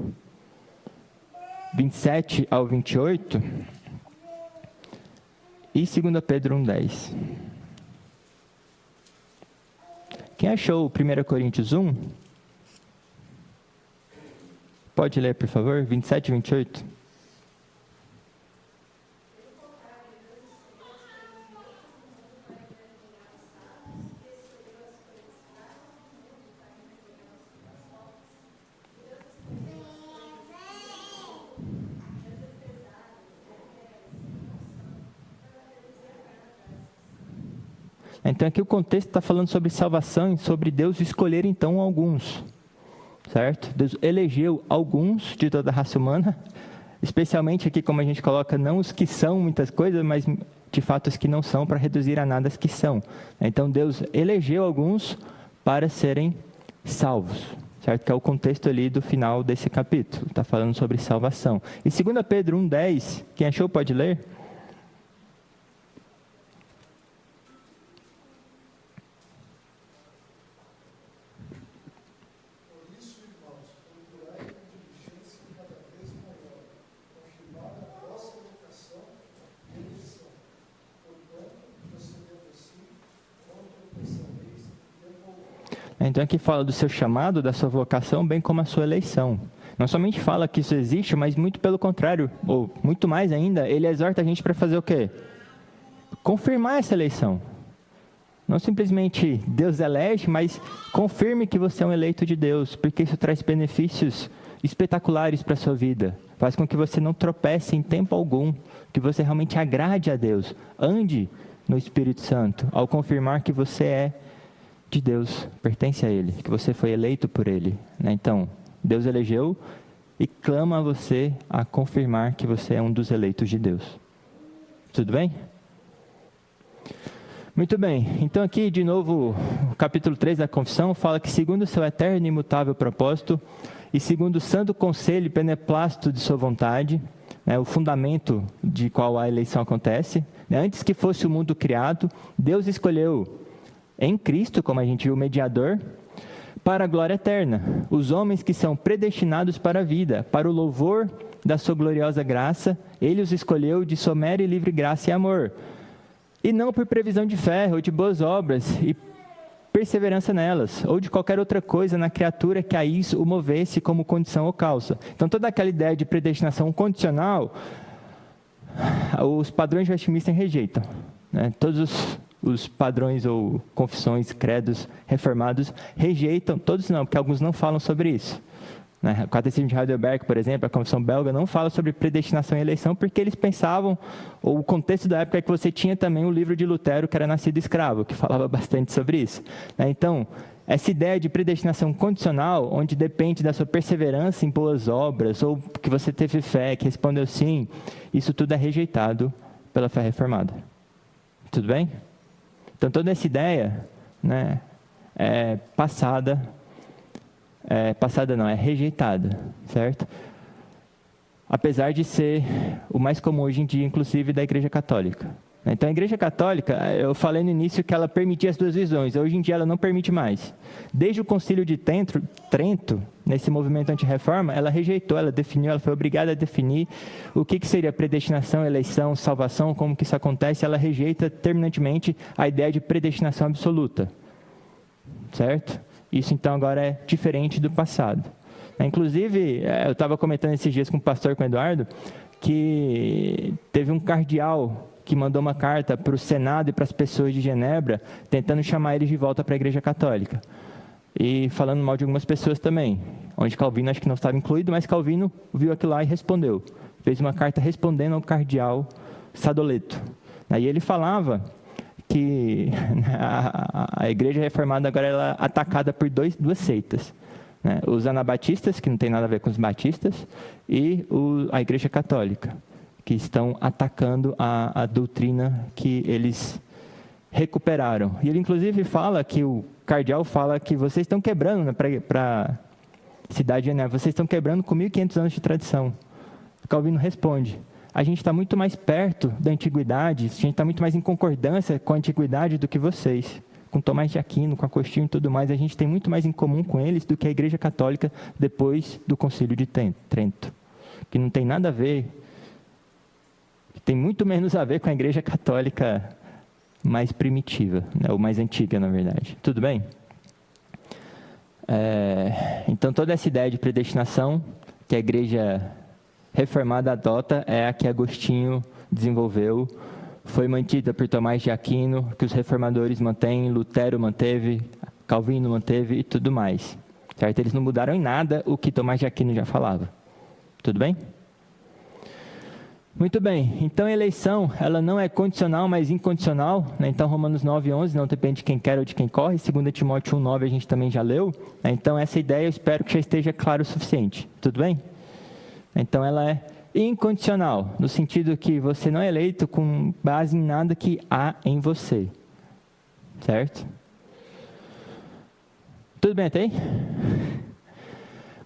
27 ao 28, e 2 Pedro 1, 10. Quem achou 1 Coríntios 1? Pode ler, por favor, 27 e 28. Então aqui o contexto está falando sobre salvação e sobre Deus escolher então alguns, certo? Deus elegeu alguns de toda a raça humana, especialmente aqui como a gente coloca, não os que são muitas coisas, mas de fato os que não são, para reduzir a nada os que são. Então Deus elegeu alguns para serem salvos, certo? Que é o contexto ali do final desse capítulo, está falando sobre salvação. E 2 Pedro 1,10, quem achou pode ler? Então aqui fala do seu chamado, da sua vocação, bem como a sua eleição. Não somente fala que isso existe, mas muito pelo contrário, ou muito mais ainda, ele exorta a gente para fazer o quê? Confirmar essa eleição. Não simplesmente Deus elege, mas confirme que você é um eleito de Deus, porque isso traz benefícios espetaculares para a sua vida. Faz com que você não tropece em tempo algum, que você realmente agrade a Deus. Ande no Espírito Santo, ao confirmar que você é de Deus, pertence a Ele, que você foi eleito por Ele, né? Então, Deus elegeu e clama a você a confirmar que você é um dos eleitos de Deus. Tudo bem? Muito bem, então aqui de novo, o capítulo 3 da confissão fala que segundo o seu eterno e imutável propósito e segundo o santo conselho e beneplácito de sua vontade, né, o fundamento de qual a eleição acontece. Antes que fosse o mundo criado, Deus escolheu em Cristo, como a gente viu, o mediador, para a glória eterna. Os homens que são predestinados para a vida, para o louvor da sua gloriosa graça, Ele os escolheu de sua mera e livre graça e amor. E não por previsão de fé ou de boas obras e perseverança nelas, ou de qualquer outra coisa na criatura que a isso o movesse como condição ou causa. Então, toda aquela ideia de predestinação condicional, os padrões westminster rejeitam, né? Todos os padrões ou confissões, credos reformados rejeitam, todos não, porque alguns não falam sobre isso. O Catecismo de Heidelberg, por exemplo, a confissão belga, não fala sobre predestinação e eleição, porque eles pensavam, ou o contexto da época é que você tinha também o livro de Lutero, que era Nascido Escravo, que falava bastante sobre isso. Então, essa ideia de predestinação condicional, onde depende da sua perseverança em boas obras, ou que você teve fé, que respondeu sim, isso tudo é rejeitado pela fé reformada. Tudo bem? Então, toda essa ideia, né, é passada não, é rejeitada, certo? Apesar de ser o mais comum hoje em dia, inclusive, da Igreja Católica. Então, a Igreja Católica, eu falei no início que ela permitia as duas visões, hoje em dia ela não permite mais. Desde o Concílio de Trento, nesse movimento anti-reforma, ela rejeitou, ela definiu, ela foi obrigada a definir o que seria predestinação, eleição, salvação, como que isso acontece, ela rejeita terminantemente a ideia de predestinação absoluta, certo? Isso, então, agora é diferente do passado. Inclusive, eu estava comentando esses dias com o pastor, com o Eduardo, que teve um cardeal que mandou uma carta para o Senado e para as pessoas de Genebra, tentando chamar eles de volta para a Igreja Católica. E falando mal de algumas pessoas também, onde Calvino acho que não estava incluído, mas Calvino viu aquilo lá e respondeu. Fez uma carta respondendo ao cardeal Sadoleto. Aí ele falava que a Igreja Reformada agora ela é atacada por duas seitas, né? Os anabatistas, que não tem nada a ver com os batistas, e a Igreja Católica, que estão atacando a doutrina que eles recuperaram. E ele, inclusive, fala que o cardeal fala que vocês estão quebrando, né, para a cidade de Genebra, vocês estão quebrando com 1.500 anos de tradição. O Calvino responde: a gente está muito mais perto da antiguidade, a gente está muito mais em concordância com a antiguidade do que vocês. Com Tomás de Aquino, com Agostinho e tudo mais, a gente tem muito mais em comum com eles do que a Igreja Católica depois do Concílio de Trento. Que não tem nada a ver, tem muito menos a ver com a Igreja Católica mais primitiva, né, ou mais antiga, na verdade. Tudo bem? Então, toda essa ideia de predestinação que a Igreja Reformada adota é a que Agostinho desenvolveu, foi mantida por Tomás de Aquino, que os reformadores mantêm, Lutero manteve, Calvino manteve e tudo mais. Certo? Eles não mudaram em nada o que Tomás de Aquino já falava. Tudo bem? Muito bem. Então, a eleição, ela não é condicional, mas incondicional, né? Então, Romanos 9:11, não depende de quem quer ou de quem corre. 2 Timóteo 1:9 a gente também já leu, né? Então, essa ideia eu espero que já esteja claro o suficiente. Tudo bem? Então, ela é incondicional, no sentido que você não é eleito com base em nada que há em você. Certo? Tudo bem até aí?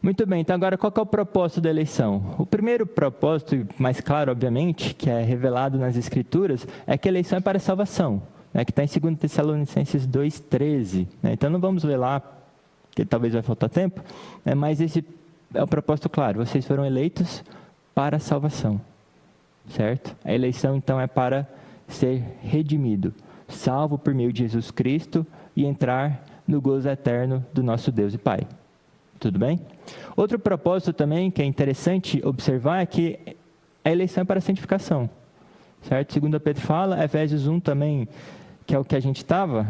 Muito bem, então agora qual que é o propósito da eleição? O primeiro propósito, mais claro, obviamente, que é revelado nas Escrituras, é que a eleição é para a salvação, né, que está em 2 Tessalonicenses 2:13. Né? Então não vamos ler lá, porque talvez vai faltar tempo, né, mas esse é o propósito claro, vocês foram eleitos para a salvação, certo? A eleição, então, é para ser redimido, salvo por meio de Jesus Cristo e entrar no gozo eterno do nosso Deus e Pai. Tudo bem? Outro propósito também que é interessante observar é que a eleição é para a santificação, certo? Segundo Pedro fala, Efésios 1 também, que é o que a gente estava,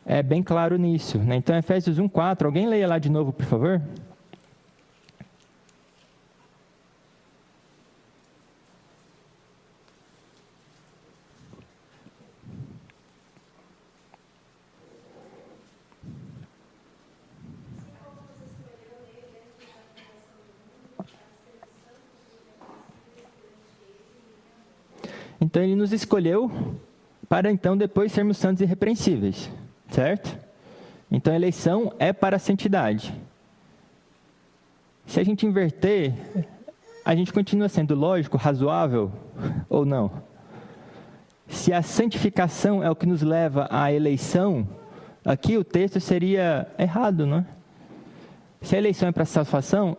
é bem claro nisso, né? Então, Efésios 1:4, alguém leia lá de novo, por favor? Então, ele nos escolheu para, então, depois sermos santos e irrepreensíveis, certo? Então, a eleição é para a santidade. Se a gente inverter a gente continua sendo lógico, razoável ou não? Se a santificação é o que nos leva à eleição, aqui o texto seria errado, não é? Se a eleição é para salvação,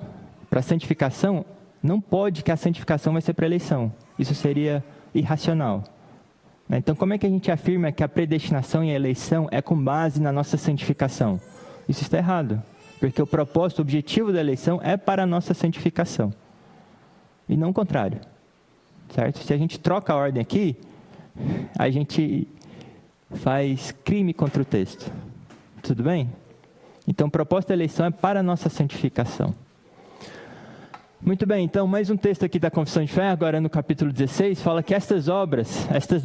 para santificação, não pode que a santificação vai ser para eleição. Isso seria irracional. Então, como é que a gente afirma que a predestinação e a eleição é com base na nossa santificação? Isso está errado, porque o propósito, o objetivo da eleição é para a nossa santificação, e não o contrário, certo? Se a gente troca a ordem aqui, a gente faz crime contra o texto, tudo bem? Então, o propósito da eleição é para a nossa santificação. Muito bem, então, mais um texto aqui da Confissão de Fé, agora no capítulo 16, fala que estas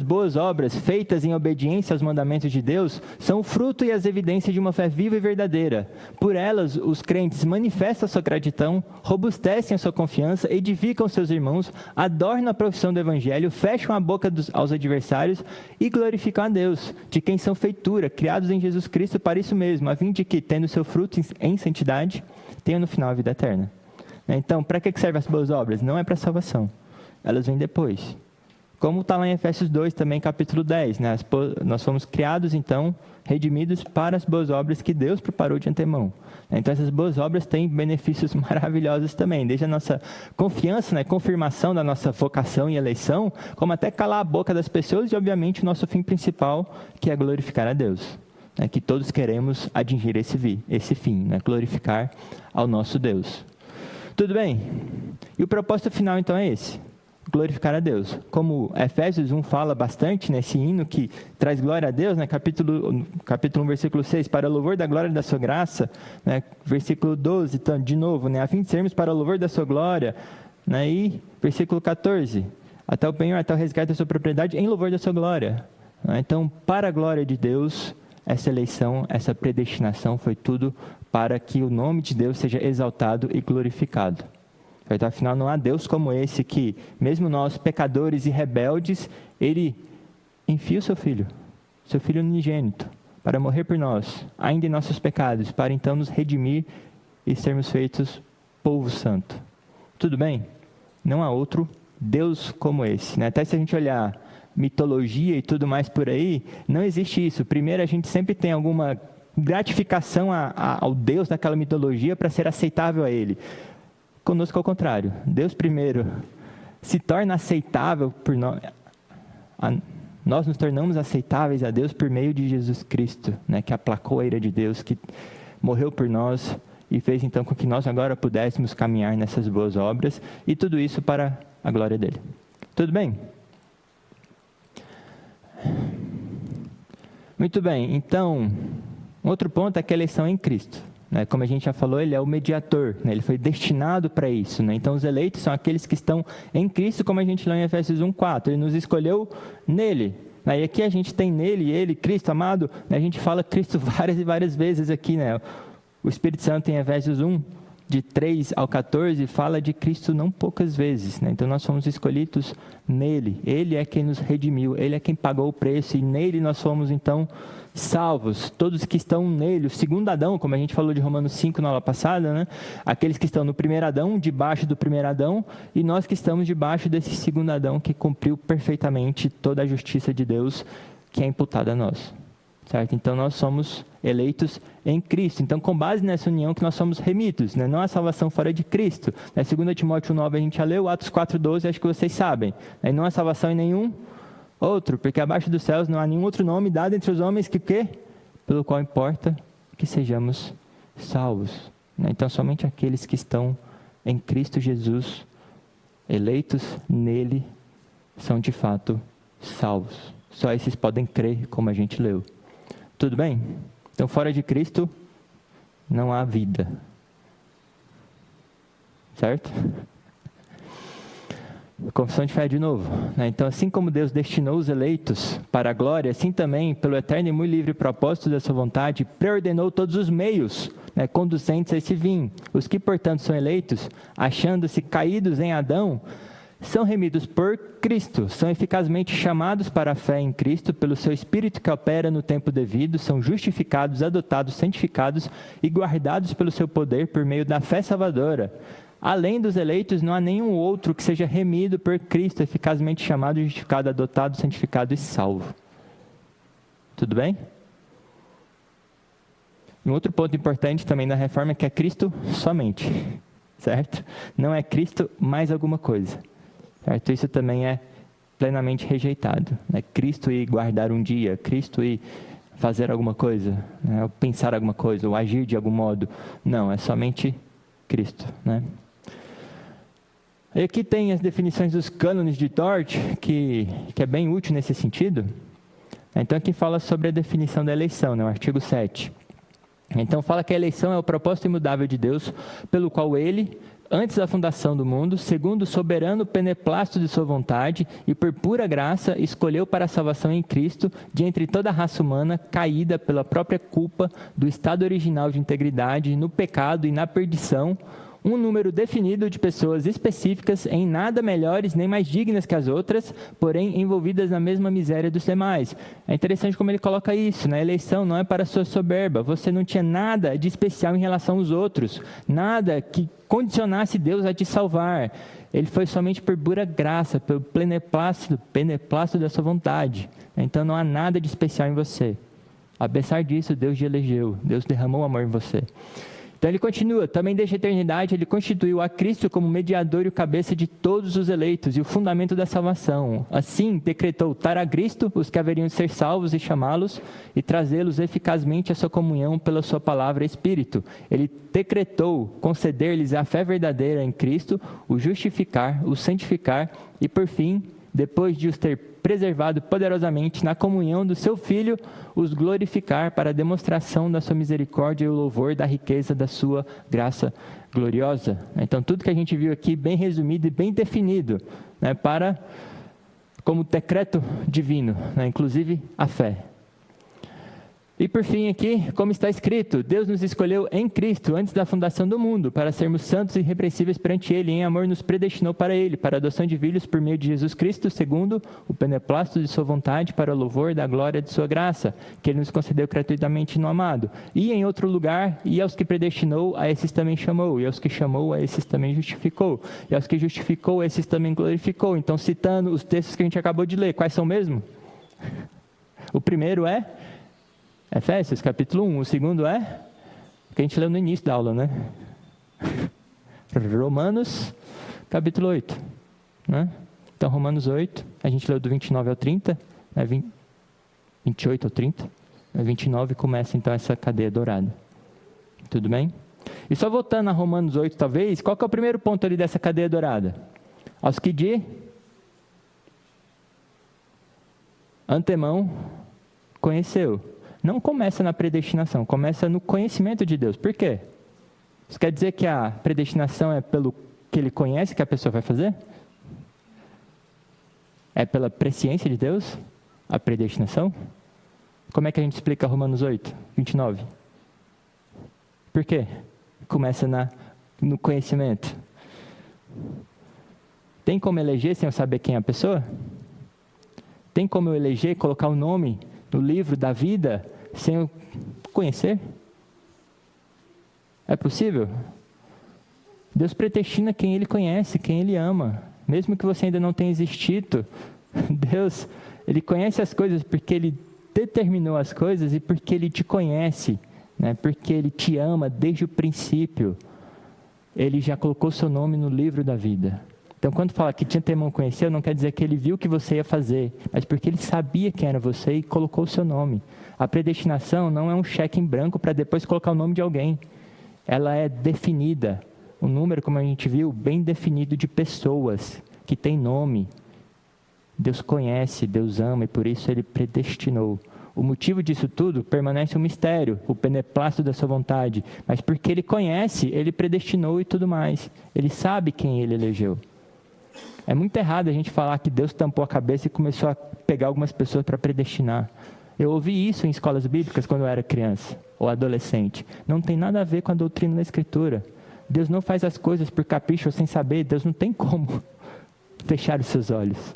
boas obras, feitas em obediência aos mandamentos de Deus, são o fruto e as evidências de uma fé viva e verdadeira. Por elas, os crentes manifestam a sua gratidão, robustecem a sua confiança, edificam seus irmãos, adornam a profissão do Evangelho, fecham a boca aos adversários e glorificam a Deus, de quem são feitura, criados em Jesus Cristo para isso mesmo, a fim de que, tendo seu fruto em santidade, tenham no final a vida eterna. Então, para que servem as boas obras? Não é para salvação. Elas vêm depois. Como está lá em Efésios 2, também capítulo 10. Né? Nós fomos criados, então, redimidos para as boas obras que Deus preparou de antemão. Então, essas boas obras têm benefícios maravilhosos também. Desde a nossa confiança, né? Confirmação da nossa vocação e eleição, como até calar a boca das pessoas e, obviamente, o nosso fim principal, que é glorificar a Deus. Né? Que todos queremos atingir esse fim, né? Glorificar ao nosso Deus. Tudo bem? E o propósito final, então, é esse. Glorificar a Deus. Como Efésios 1 fala bastante nesse hino que traz glória a Deus, né? Capítulo 1, versículo 6, para o louvor da glória da sua graça, né? Versículo 12, então, de novo, né? A fim de sermos para o louvor da sua glória, né? E versículo 14, até o penhor, até o resgate da sua propriedade, em louvor da sua glória. Né? Então, para a glória de Deus, essa eleição, essa predestinação foi tudo para que o nome de Deus seja exaltado e glorificado. Então, afinal, não há Deus como esse que, mesmo nós, pecadores e rebeldes, Ele enfia o seu Filho unigênito, para morrer por nós, ainda em nossos pecados, para então nos redimir e sermos feitos povo santo. Tudo bem? Não há outro Deus como esse. Né? Até se a gente olhar mitologia e tudo mais por aí, não existe isso. Primeiro, a gente sempre tem alguma gratificação ao Deus daquela mitologia para ser aceitável a Ele. Conosco, ao contrário. Deus primeiro se torna aceitável por nós. Nós nos tornamos aceitáveis a Deus por meio de Jesus Cristo, né, que aplacou a ira de Deus, que morreu por nós e fez então com que nós agora pudéssemos caminhar nessas boas obras, e tudo isso para a glória dele. Tudo bem? Muito bem, então, outro ponto é que a eleição é em Cristo. Né? Como a gente já falou, ele é o mediador, né? Ele foi destinado para isso. Né? Então, os eleitos são aqueles que estão em Cristo, como a gente lê em Efésios 1:4. Ele nos escolheu nele. Né? E aqui a gente tem nele, ele, Cristo amado. Né? A gente fala Cristo várias e várias vezes aqui. Né? O Espírito Santo em Efésios 1, de 3 ao 14, fala de Cristo não poucas vezes. Né? Então, nós fomos escolhidos nele. Ele é quem nos redimiu, ele é quem pagou o preço, e nele nós fomos, então, salvos. Todos que estão nele, o segundo Adão, como a gente falou de Romanos 5 na aula passada, né? Aqueles que estão no primeiro Adão, debaixo do primeiro Adão, e nós que estamos debaixo desse segundo Adão, que cumpriu perfeitamente toda a justiça de Deus que é imputada a nós. Certo? Então, nós somos eleitos em Cristo. Então, com base nessa união que nós somos remidos, né? Não há salvação fora de Cristo. Né? 2 Timóteo 9 a gente já leu, Atos 4:12, acho que vocês sabem. Né? Não há salvação em nenhum outro, porque abaixo dos céus não há nenhum outro nome dado entre os homens que pelo qual importa que sejamos salvos. Né? Então, somente aqueles que estão em Cristo Jesus, eleitos nele, são de fato salvos. Só esses podem crer, como a gente leu. Tudo bem? Então, fora de Cristo, não há vida. Certo? Confissão de fé de novo. Né? Então, assim como Deus destinou os eleitos para a glória, assim também, pelo eterno e muito livre propósito da sua vontade, preordenou todos os meios, né, conducentes a esse fim. Os que, portanto, são eleitos, achando-se caídos em Adão, são remidos por Cristo, são eficazmente chamados para a fé em Cristo, pelo seu Espírito que opera no tempo devido, são justificados, adotados, santificados e guardados pelo seu poder por meio da fé salvadora, além dos eleitos, não há nenhum outro que seja remido por Cristo, eficazmente chamado, justificado, adotado, santificado e salvo. Tudo bem? Um outro ponto importante também da reforma é que é Cristo somente, certo? Não é Cristo mais alguma coisa, certo? Isso também é plenamente rejeitado, né? Cristo ir guardar um dia, Cristo ir fazer alguma coisa, né? Ou pensar alguma coisa, ou agir de algum modo. Não, é somente Cristo, né? E aqui tem as definições dos cânones de Dort, que é bem útil nesse sentido. Então aqui fala sobre a definição da eleição, né? O artigo 7. Então fala que a eleição é o propósito imutável de Deus, pelo qual Ele, antes da fundação do mundo, segundo o soberano beneplácito de sua vontade, e por pura graça, escolheu para a salvação em Cristo, de entre toda a raça humana, caída pela própria culpa do estado original de integridade, no pecado e na perdição, um número definido de pessoas específicas, em nada melhores nem mais dignas que as outras, porém envolvidas na mesma miséria dos demais. É interessante como ele coloca isso, né? A eleição não é para sua soberba. Você não tinha nada de especial em relação aos outros, nada que condicionasse Deus a te salvar. Ele foi somente por pura graça, pelo beneplácito da sua vontade. Então não há nada de especial em você. Apesar disso, Deus te elegeu, Deus derramou amor em você. Então ele continua, também desde a eternidade ele constituiu a Cristo como mediador e o cabeça de todos os eleitos e o fundamento da salvação. Assim, decretou dar a Cristo os que haveriam de ser salvos e chamá-los e trazê-los eficazmente à sua comunhão pela sua palavra e Espírito. Ele decretou conceder-lhes a fé verdadeira em Cristo, o justificar, o santificar e, por fim, depois de os ter preservado poderosamente na comunhão do seu Filho, os glorificar para a demonstração da sua misericórdia e o louvor da riqueza da sua graça gloriosa. Então, tudo que a gente viu aqui, bem resumido e bem definido, né, como decreto divino, né, inclusive a fé. E por fim aqui, como está escrito, Deus nos escolheu em Cristo antes da fundação do mundo, para sermos santos e irrepreensíveis perante Ele, e em amor nos predestinou para Ele, para a adoção de filhos por meio de Jesus Cristo, segundo o beneplácito de sua vontade, para o louvor da glória de sua graça, que Ele nos concedeu gratuitamente no amado. E em outro lugar, e aos que predestinou, a esses também chamou, e aos que chamou, a esses também justificou, e aos que justificou, a esses também glorificou. Então, citando os textos que a gente acabou de ler, quais são mesmo? O primeiro é Efésios, capítulo 1. O segundo é que a gente leu no início da aula, né? Romanos, capítulo 8. Né? Então, Romanos 8, a gente leu do 29 ao 30, né? 28 ao 30. 29 começa, então, essa cadeia dourada. Tudo bem? E só voltando a Romanos 8, talvez, qual que é o primeiro ponto ali dessa cadeia dourada? Aos que de antemão conheceu. Não começa na predestinação, começa no conhecimento de Deus. Por quê? Isso quer dizer que a predestinação é pelo que Ele conhece que a pessoa vai fazer? É pela presciência de Deus? A predestinação? Como é que a gente explica Romanos 8, 29? Por quê? Começa no conhecimento. Tem como eleger sem eu saber quem é a pessoa? Tem como eu eleger e colocar o nome no livro da vida sem eu conhecer? É possível? Deus predestina quem Ele conhece, quem Ele ama. Mesmo que você ainda não tenha existido, Deus, Ele conhece as coisas porque Ele determinou as coisas e porque Ele te conhece, né? Porque Ele te ama desde o princípio. Ele já colocou seu nome no livro da vida. Então, quando fala que de antemão conheceu, não quer dizer que Ele viu o que você ia fazer, mas porque Ele sabia quem era você e colocou o seu nome. A predestinação não é um cheque em branco para depois colocar o nome de alguém. Ela é definida. Um número, como a gente viu, bem definido de pessoas que têm nome. Deus conhece, Deus ama e por isso Ele predestinou. O motivo disso tudo permanece um mistério, o beneplácito da sua vontade. Mas porque Ele conhece, Ele predestinou e tudo mais. Ele sabe quem Ele elegeu. É muito errado a gente falar que Deus tampou a cabeça e começou a pegar algumas pessoas para predestinar. Eu ouvi isso em escolas bíblicas quando eu era criança ou adolescente. Não tem nada a ver com a doutrina da Escritura. Deus não faz as coisas por capricho ou sem saber. Deus não tem como fechar os seus olhos.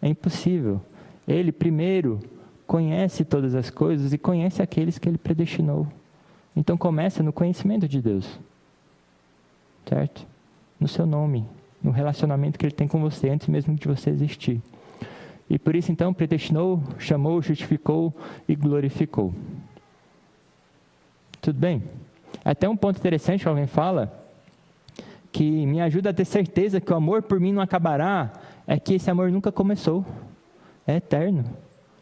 É impossível. Ele primeiro conhece todas as coisas e conhece aqueles que Ele predestinou. Então começa no conhecimento de Deus. Certo? no seu nome, no relacionamento que Ele tem com você, antes mesmo de você existir. E por isso, então, predestinou, chamou, justificou e glorificou. Tudo bem? Até um ponto interessante que alguém fala, que me ajuda a ter certeza que o amor por mim não acabará, é que esse amor nunca começou. É eterno.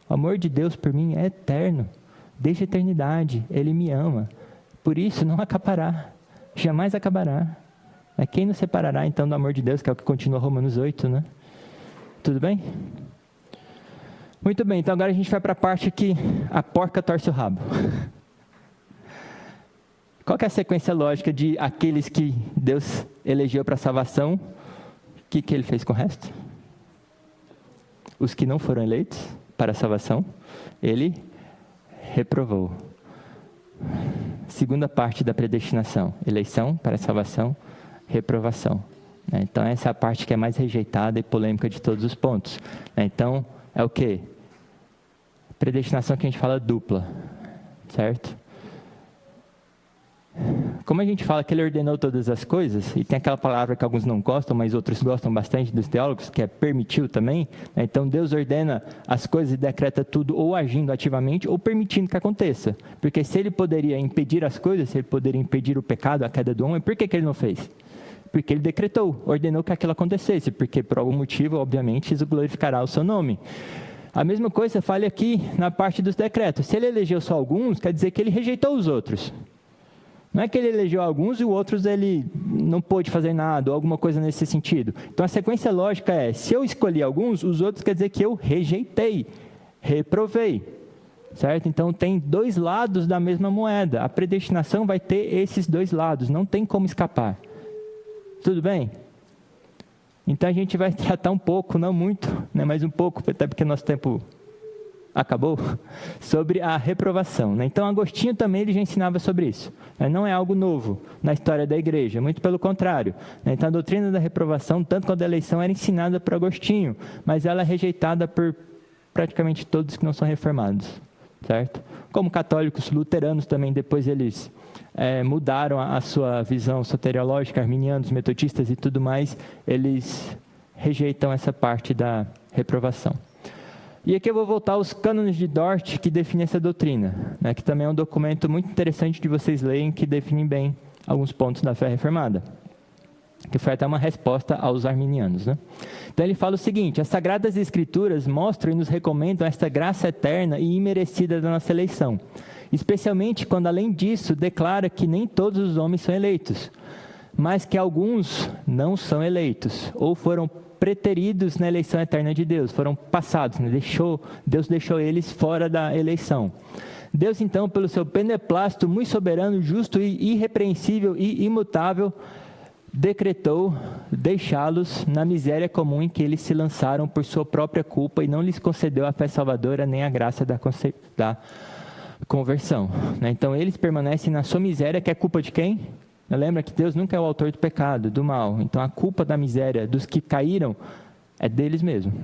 O amor de Deus por mim é eterno. Desde a eternidade, Ele me ama. Por isso, não acabará. Jamais acabará. Quem nos separará, então, do amor de Deus, que é o que continua Romanos 8, né? Tudo bem? Muito bem, então agora a gente vai para a parte que a porca torce o rabo. Qual que é a sequência lógica de aqueles que Deus elegeu para a salvação? O que Ele fez com o resto? Os que não foram eleitos para a salvação, Ele reprovou. Segunda parte da predestinação: eleição para a salvação, reprovação. Então, essa é a parte que é mais rejeitada e polêmica de todos os pontos. Então, é o quê? Predestinação que a gente fala dupla, certo? Como a gente fala que Ele ordenou todas as coisas, e tem aquela palavra que alguns não gostam, mas outros gostam bastante dos teólogos, que é permitiu também. Então, Deus ordena as coisas e decreta tudo ou agindo ativamente ou permitindo que aconteça. Porque se Ele poderia impedir as coisas, se Ele poderia impedir o pecado, a queda do homem, por que Ele não fez? Porque Ele decretou, ordenou que aquilo acontecesse, porque por algum motivo, obviamente, isso glorificará o seu nome. A mesma coisa fale aqui na parte dos decretos. Se Ele elegeu só alguns, quer dizer que Ele rejeitou os outros. Não é que Ele elegeu alguns e os outros Ele não pôde fazer nada, ou alguma coisa nesse sentido. Então, a sequência lógica é, se eu escolhi alguns, os outros quer dizer que eu rejeitei, reprovei. Certo? Então, tem dois lados da mesma moeda. A predestinação vai ter esses dois lados, não tem como escapar. Tudo bem? Então, a gente vai tratar um pouco, não muito, né, mas um pouco, até porque nosso tempo acabou, sobre a reprovação. Né? Então, Agostinho também ele já ensinava sobre isso. Né? Não é algo novo na história da igreja, muito pelo contrário. Né? Então, a doutrina da reprovação, tanto quanto a eleição, era ensinada por Agostinho, mas ela é rejeitada por praticamente todos que não são reformados. Certo? Como católicos, luteranos também, depois eles mudaram a sua visão soteriológica, arminianos, metodistas e tudo mais, eles rejeitam essa parte da reprovação. E aqui eu vou voltar aos cânones de Dort, que definem essa doutrina, né, que também é um documento muito interessante de vocês lerem, que define bem alguns pontos da fé reformada, que foi até uma resposta aos arminianos. Né? Então ele fala o seguinte: as Sagradas Escrituras mostram e nos recomendam esta graça eterna e imerecida da nossa eleição, especialmente quando, além disso, declara que nem todos os homens são eleitos, mas que alguns não são eleitos, ou foram preteridos na eleição eterna de Deus, foram passados, né? Deus deixou eles fora da eleição. Deus, então, pelo seu beneplácito muito soberano, justo e irrepreensível e imutável, decretou deixá-los na miséria comum em que eles se lançaram por sua própria culpa e não lhes concedeu a fé salvadora nem a graça da conversão. Então, eles permanecem na sua miséria, que é culpa de quem? Lembra que Deus nunca é o autor do pecado, do mal. Então, a culpa da miséria dos que caíram é deles mesmos.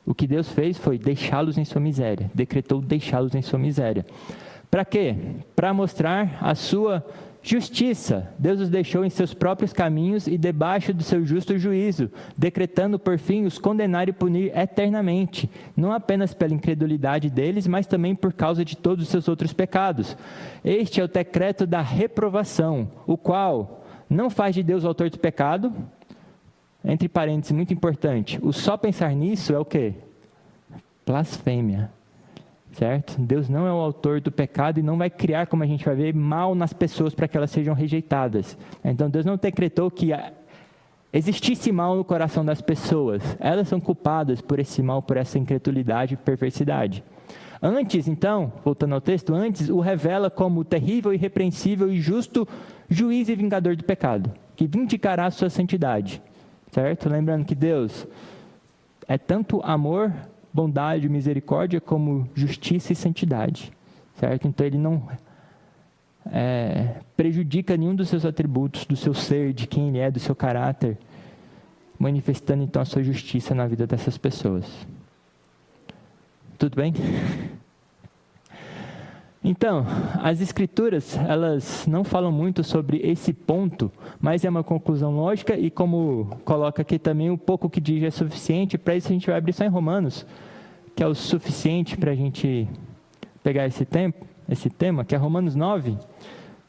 O que Deus fez foi deixá-los em sua miséria. Decretou deixá-los em sua miséria. Para quê? Para mostrar a sua justiça. Deus os deixou em seus próprios caminhos e debaixo do seu justo juízo, decretando por fim os condenar e punir eternamente, não apenas pela incredulidade deles, mas também por causa de todos os seus outros pecados. Este é o decreto da reprovação, o qual não faz de Deus o autor do pecado. Entre parênteses, muito importante, o só pensar nisso é o quê? Blasfêmia. Certo? Deus não é o autor do pecado e não vai criar, como a gente vai ver, mal nas pessoas para que elas sejam rejeitadas. Então, Deus não decretou que existisse mal no coração das pessoas. Elas são culpadas por esse mal, por essa incredulidade e perversidade. Antes, então, voltando ao texto, antes o revela como terrível, irrepreensível e justo juiz e vingador do pecado, que vindicará a sua santidade. Certo? Lembrando que Deus é tanto amor, bondade, misericórdia, como justiça e santidade, certo? Então, ele não prejudica nenhum dos seus atributos, do seu ser, de quem ele é, do seu caráter, manifestando, então, a sua justiça na vida dessas pessoas. Tudo bem? Então, as Escrituras, elas não falam muito sobre esse ponto, mas é uma conclusão lógica e, como coloca aqui também, o pouco que diz é suficiente. Para isso a gente vai abrir só em Romanos, que é o suficiente para a gente pegar esse tema, que é Romanos 9,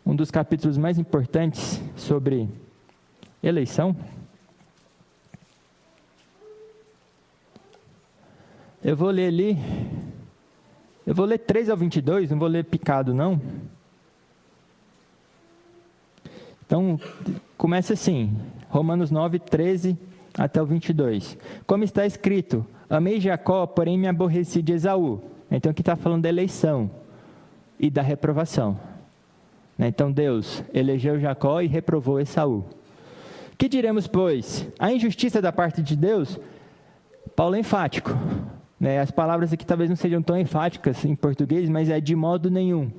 um dos capítulos mais importantes sobre eleição. Eu vou ler ali, eu vou ler 3 ao 22, não vou ler picado não. Então, começa assim, Romanos 9, 13 até o 22. Como está escrito, amei Jacó, porém me aborreci de Esaú. Então aqui está falando da eleição e da reprovação. Então Deus elegeu Jacó e reprovou Esaú. Que diremos, pois? A injustiça da parte de Deus? Paulo é enfático. As palavras aqui talvez não sejam tão enfáticas em português, mas é de modo nenhum,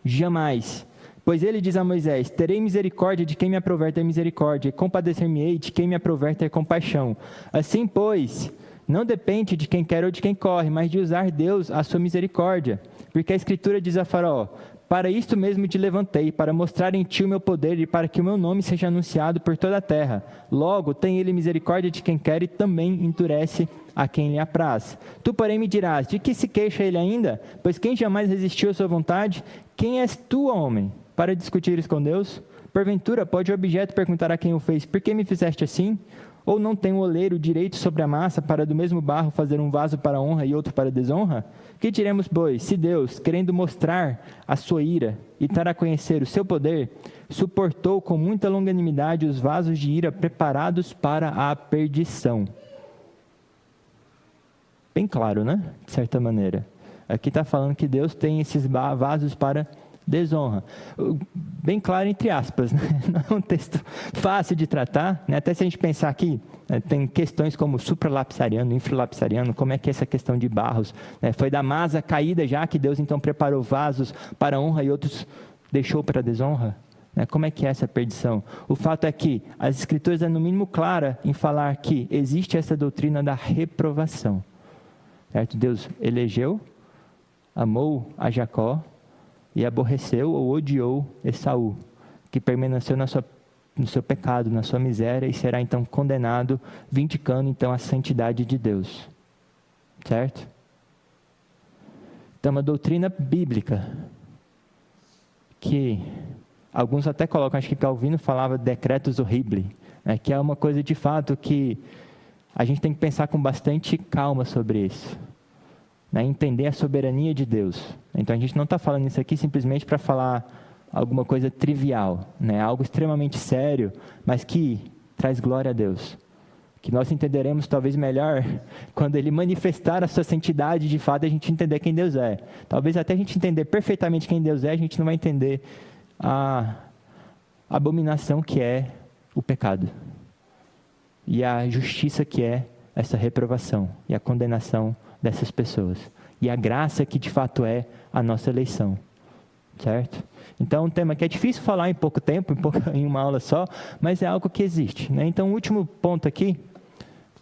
jamais. Pois ele diz a Moisés, terei misericórdia de quem me aprover ter misericórdia, e compadecer-me-ei de quem me aprover ter compaixão. Assim, pois, não depende de quem quer ou de quem corre, mas de usar Deus a sua misericórdia. Porque a Escritura diz a Faraó, para isto mesmo te levantei, para mostrar em ti o meu poder e para que o meu nome seja anunciado por toda a terra. Logo, tem ele misericórdia de quem quer e também endurece a quem lhe apraz. Tu, porém, me dirás, de que se queixa ele ainda? Pois quem jamais resistiu à sua vontade? Quem és tu, homem, para discutires com Deus? Porventura, pode o objeto perguntar a quem o fez, por que me fizeste assim? Ou não tem o oleiro direito sobre a massa para do mesmo barro fazer um vaso para honra e outro para desonra? Que diremos, pois, se Deus, querendo mostrar a sua ira e dar a conhecer o seu poder, suportou com muita longanimidade os vasos de ira preparados para a perdição? Bem claro, né? De certa maneira. Aqui está falando que Deus tem esses vasos para desonra. Bem claro entre aspas, né? Não é um texto fácil de tratar, né? Até se a gente pensar aqui, né, tem questões como supralapsariano, infralapsariano, como é que é essa questão de barros, né? Foi da masa caída já que Deus então preparou vasos para honra e outros deixou para desonra? Né? Como é que é essa perdição? O fato é que as Escrituras é no mínimo clara em falar que existe essa doutrina da reprovação. Certo? Deus elegeu, amou a Jacó, e aborreceu ou odiou Esaú, que permaneceu no seu pecado, na sua miséria, e será então condenado, vindicando então a santidade de Deus. Certo? Então, uma doutrina bíblica, que alguns até colocam, acho que Calvino falava decretus horribili, né, que é uma coisa de fato que a gente tem que pensar com bastante calma sobre isso. Entender a soberania de Deus. Então, a gente não está falando isso aqui simplesmente para falar alguma coisa trivial, né? Algo extremamente sério, mas que traz glória a Deus. Que nós entenderemos talvez melhor quando Ele manifestar a sua santidade, de fato, a gente entender quem Deus é. Talvez até a gente entender perfeitamente quem Deus é, a gente não vai entender a abominação que é o pecado. E a justiça que é essa reprovação e a condenação dessas pessoas, e a graça que de fato é a nossa eleição, certo? Então, um tema que é difícil falar em pouco tempo, em uma aula só, mas é algo que existe, né? Então, o último ponto aqui,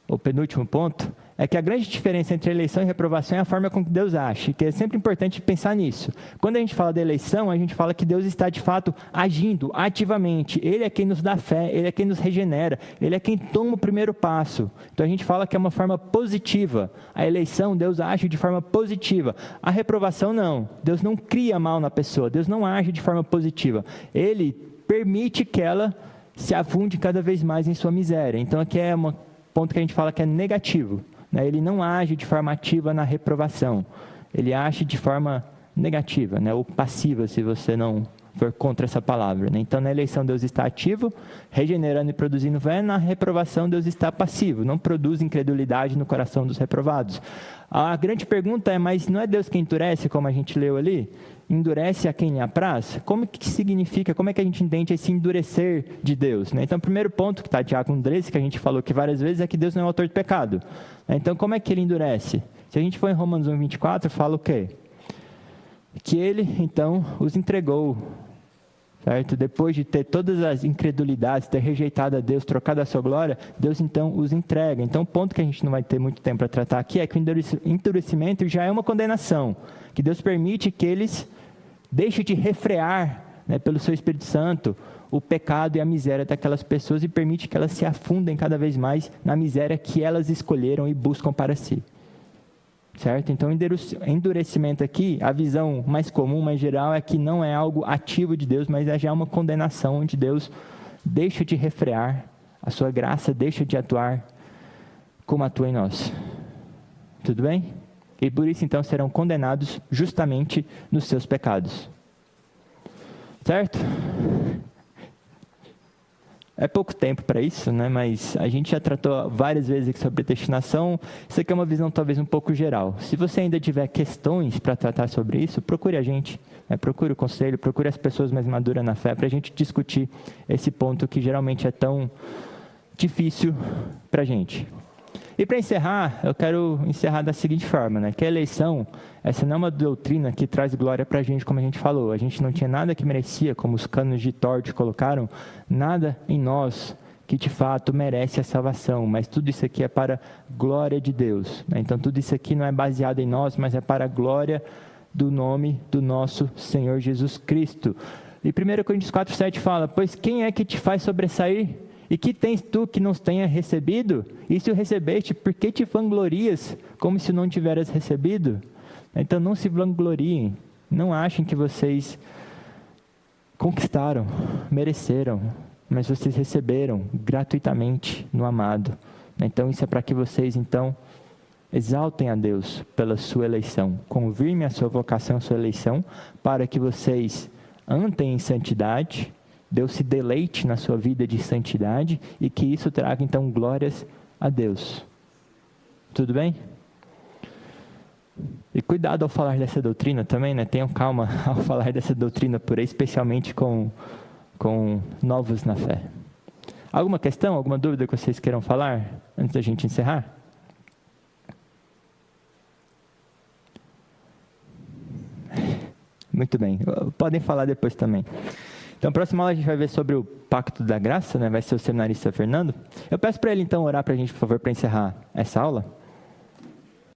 o penúltimo ponto, é que a grande diferença entre eleição e reprovação é a forma com que Deus age, que é sempre importante pensar nisso. Quando a gente fala da eleição, a gente fala que Deus está de fato agindo ativamente. Ele é quem nos dá fé, Ele é quem nos regenera, Ele é quem toma o primeiro passo. Então a gente fala que é uma forma positiva. A eleição, Deus age de forma positiva. A reprovação não. Deus não cria mal na pessoa, Deus não age de forma positiva. Ele permite que ela se afunde cada vez mais em sua miséria. Então aqui é um ponto que a gente fala que é negativo. Ele não age de forma ativa na reprovação, ele age de forma negativa, ou passiva, se você não for contra essa palavra. Então, na eleição, Deus está ativo, regenerando e produzindo fé. Na reprovação, Deus está passivo, não produz incredulidade no coração dos reprovados. A grande pergunta é, mas não é Deus quem endurece, como a gente leu ali? Endurece a quem lhe apraz? Como que significa, como é que a gente entende esse endurecer de Deus? Então, o primeiro ponto que está Diácono 13, que a gente falou que várias vezes, é que Deus não é o autor de pecado. Então, como é que Ele endurece? Se a gente for em Romanos 1, 24, fala o quê? Que Ele, então, os entregou, certo? Depois de ter todas as incredulidades, ter rejeitado a Deus, trocado a sua glória, Deus, então, os entrega. Então, o ponto que a gente não vai ter muito tempo para tratar aqui é que o endurecimento já é uma condenação, que Deus permite que eles Deixa de refrear, né, pelo seu Espírito Santo o pecado e a miséria daquelas pessoas e permite que elas se afundem cada vez mais na miséria que elas escolheram e buscam para si. Certo? Então, endurecimento aqui, a visão mais comum, mais geral, é que não é algo ativo de Deus, mas é já uma condenação onde Deus deixa de refrear, a sua graça deixa de atuar como atua em nós. Tudo bem? E por isso, então, serão condenados justamente nos seus pecados. Certo? É pouco tempo para isso, né? Mas a gente já tratou várias vezes aqui sobre predestinação. Isso aqui é uma visão talvez um pouco geral. Se você ainda tiver questões para tratar sobre isso, procure a gente, né? Procure o conselho, procure as pessoas mais maduras na fé para a gente discutir esse ponto que geralmente é tão difícil para a gente. E para encerrar, eu quero encerrar da seguinte forma, né? Que a eleição, essa não é uma doutrina que traz glória para a gente, como a gente falou. A gente não tinha nada que merecia, como os cânones de Tort colocaram, nada em nós que de fato merece a salvação. Mas tudo isso aqui é para a glória de Deus, né? Então tudo isso aqui não é baseado em nós, mas é para a glória do nome do nosso Senhor Jesus Cristo. E 1 Coríntios 4:7 fala, pois quem é que te faz sobressair? E que tens tu que não tenha recebido? E se o recebeste, por que te vanglorias, como se não tiveras recebido? Então não se vangloriem, não achem que vocês conquistaram, mereceram, mas vocês receberam gratuitamente no amado. Então isso é para que vocês, então, exaltem a Deus pela sua eleição, confirme a sua vocação, a sua eleição, para que vocês andem em santidade, Deus se deleite na sua vida de santidade e que isso traga, então, glórias a Deus. Tudo bem? E cuidado ao falar dessa doutrina também, né? Tenham calma ao falar dessa doutrina por aí, especialmente com novos na fé. Alguma questão, alguma dúvida que vocês queiram falar antes da gente encerrar? Muito bem, podem falar depois também. Então, a próxima aula a gente vai ver sobre o Pacto da Graça, né? Vai ser o seminarista Fernando. Eu peço para ele, então, orar para a gente, por favor, para encerrar essa aula.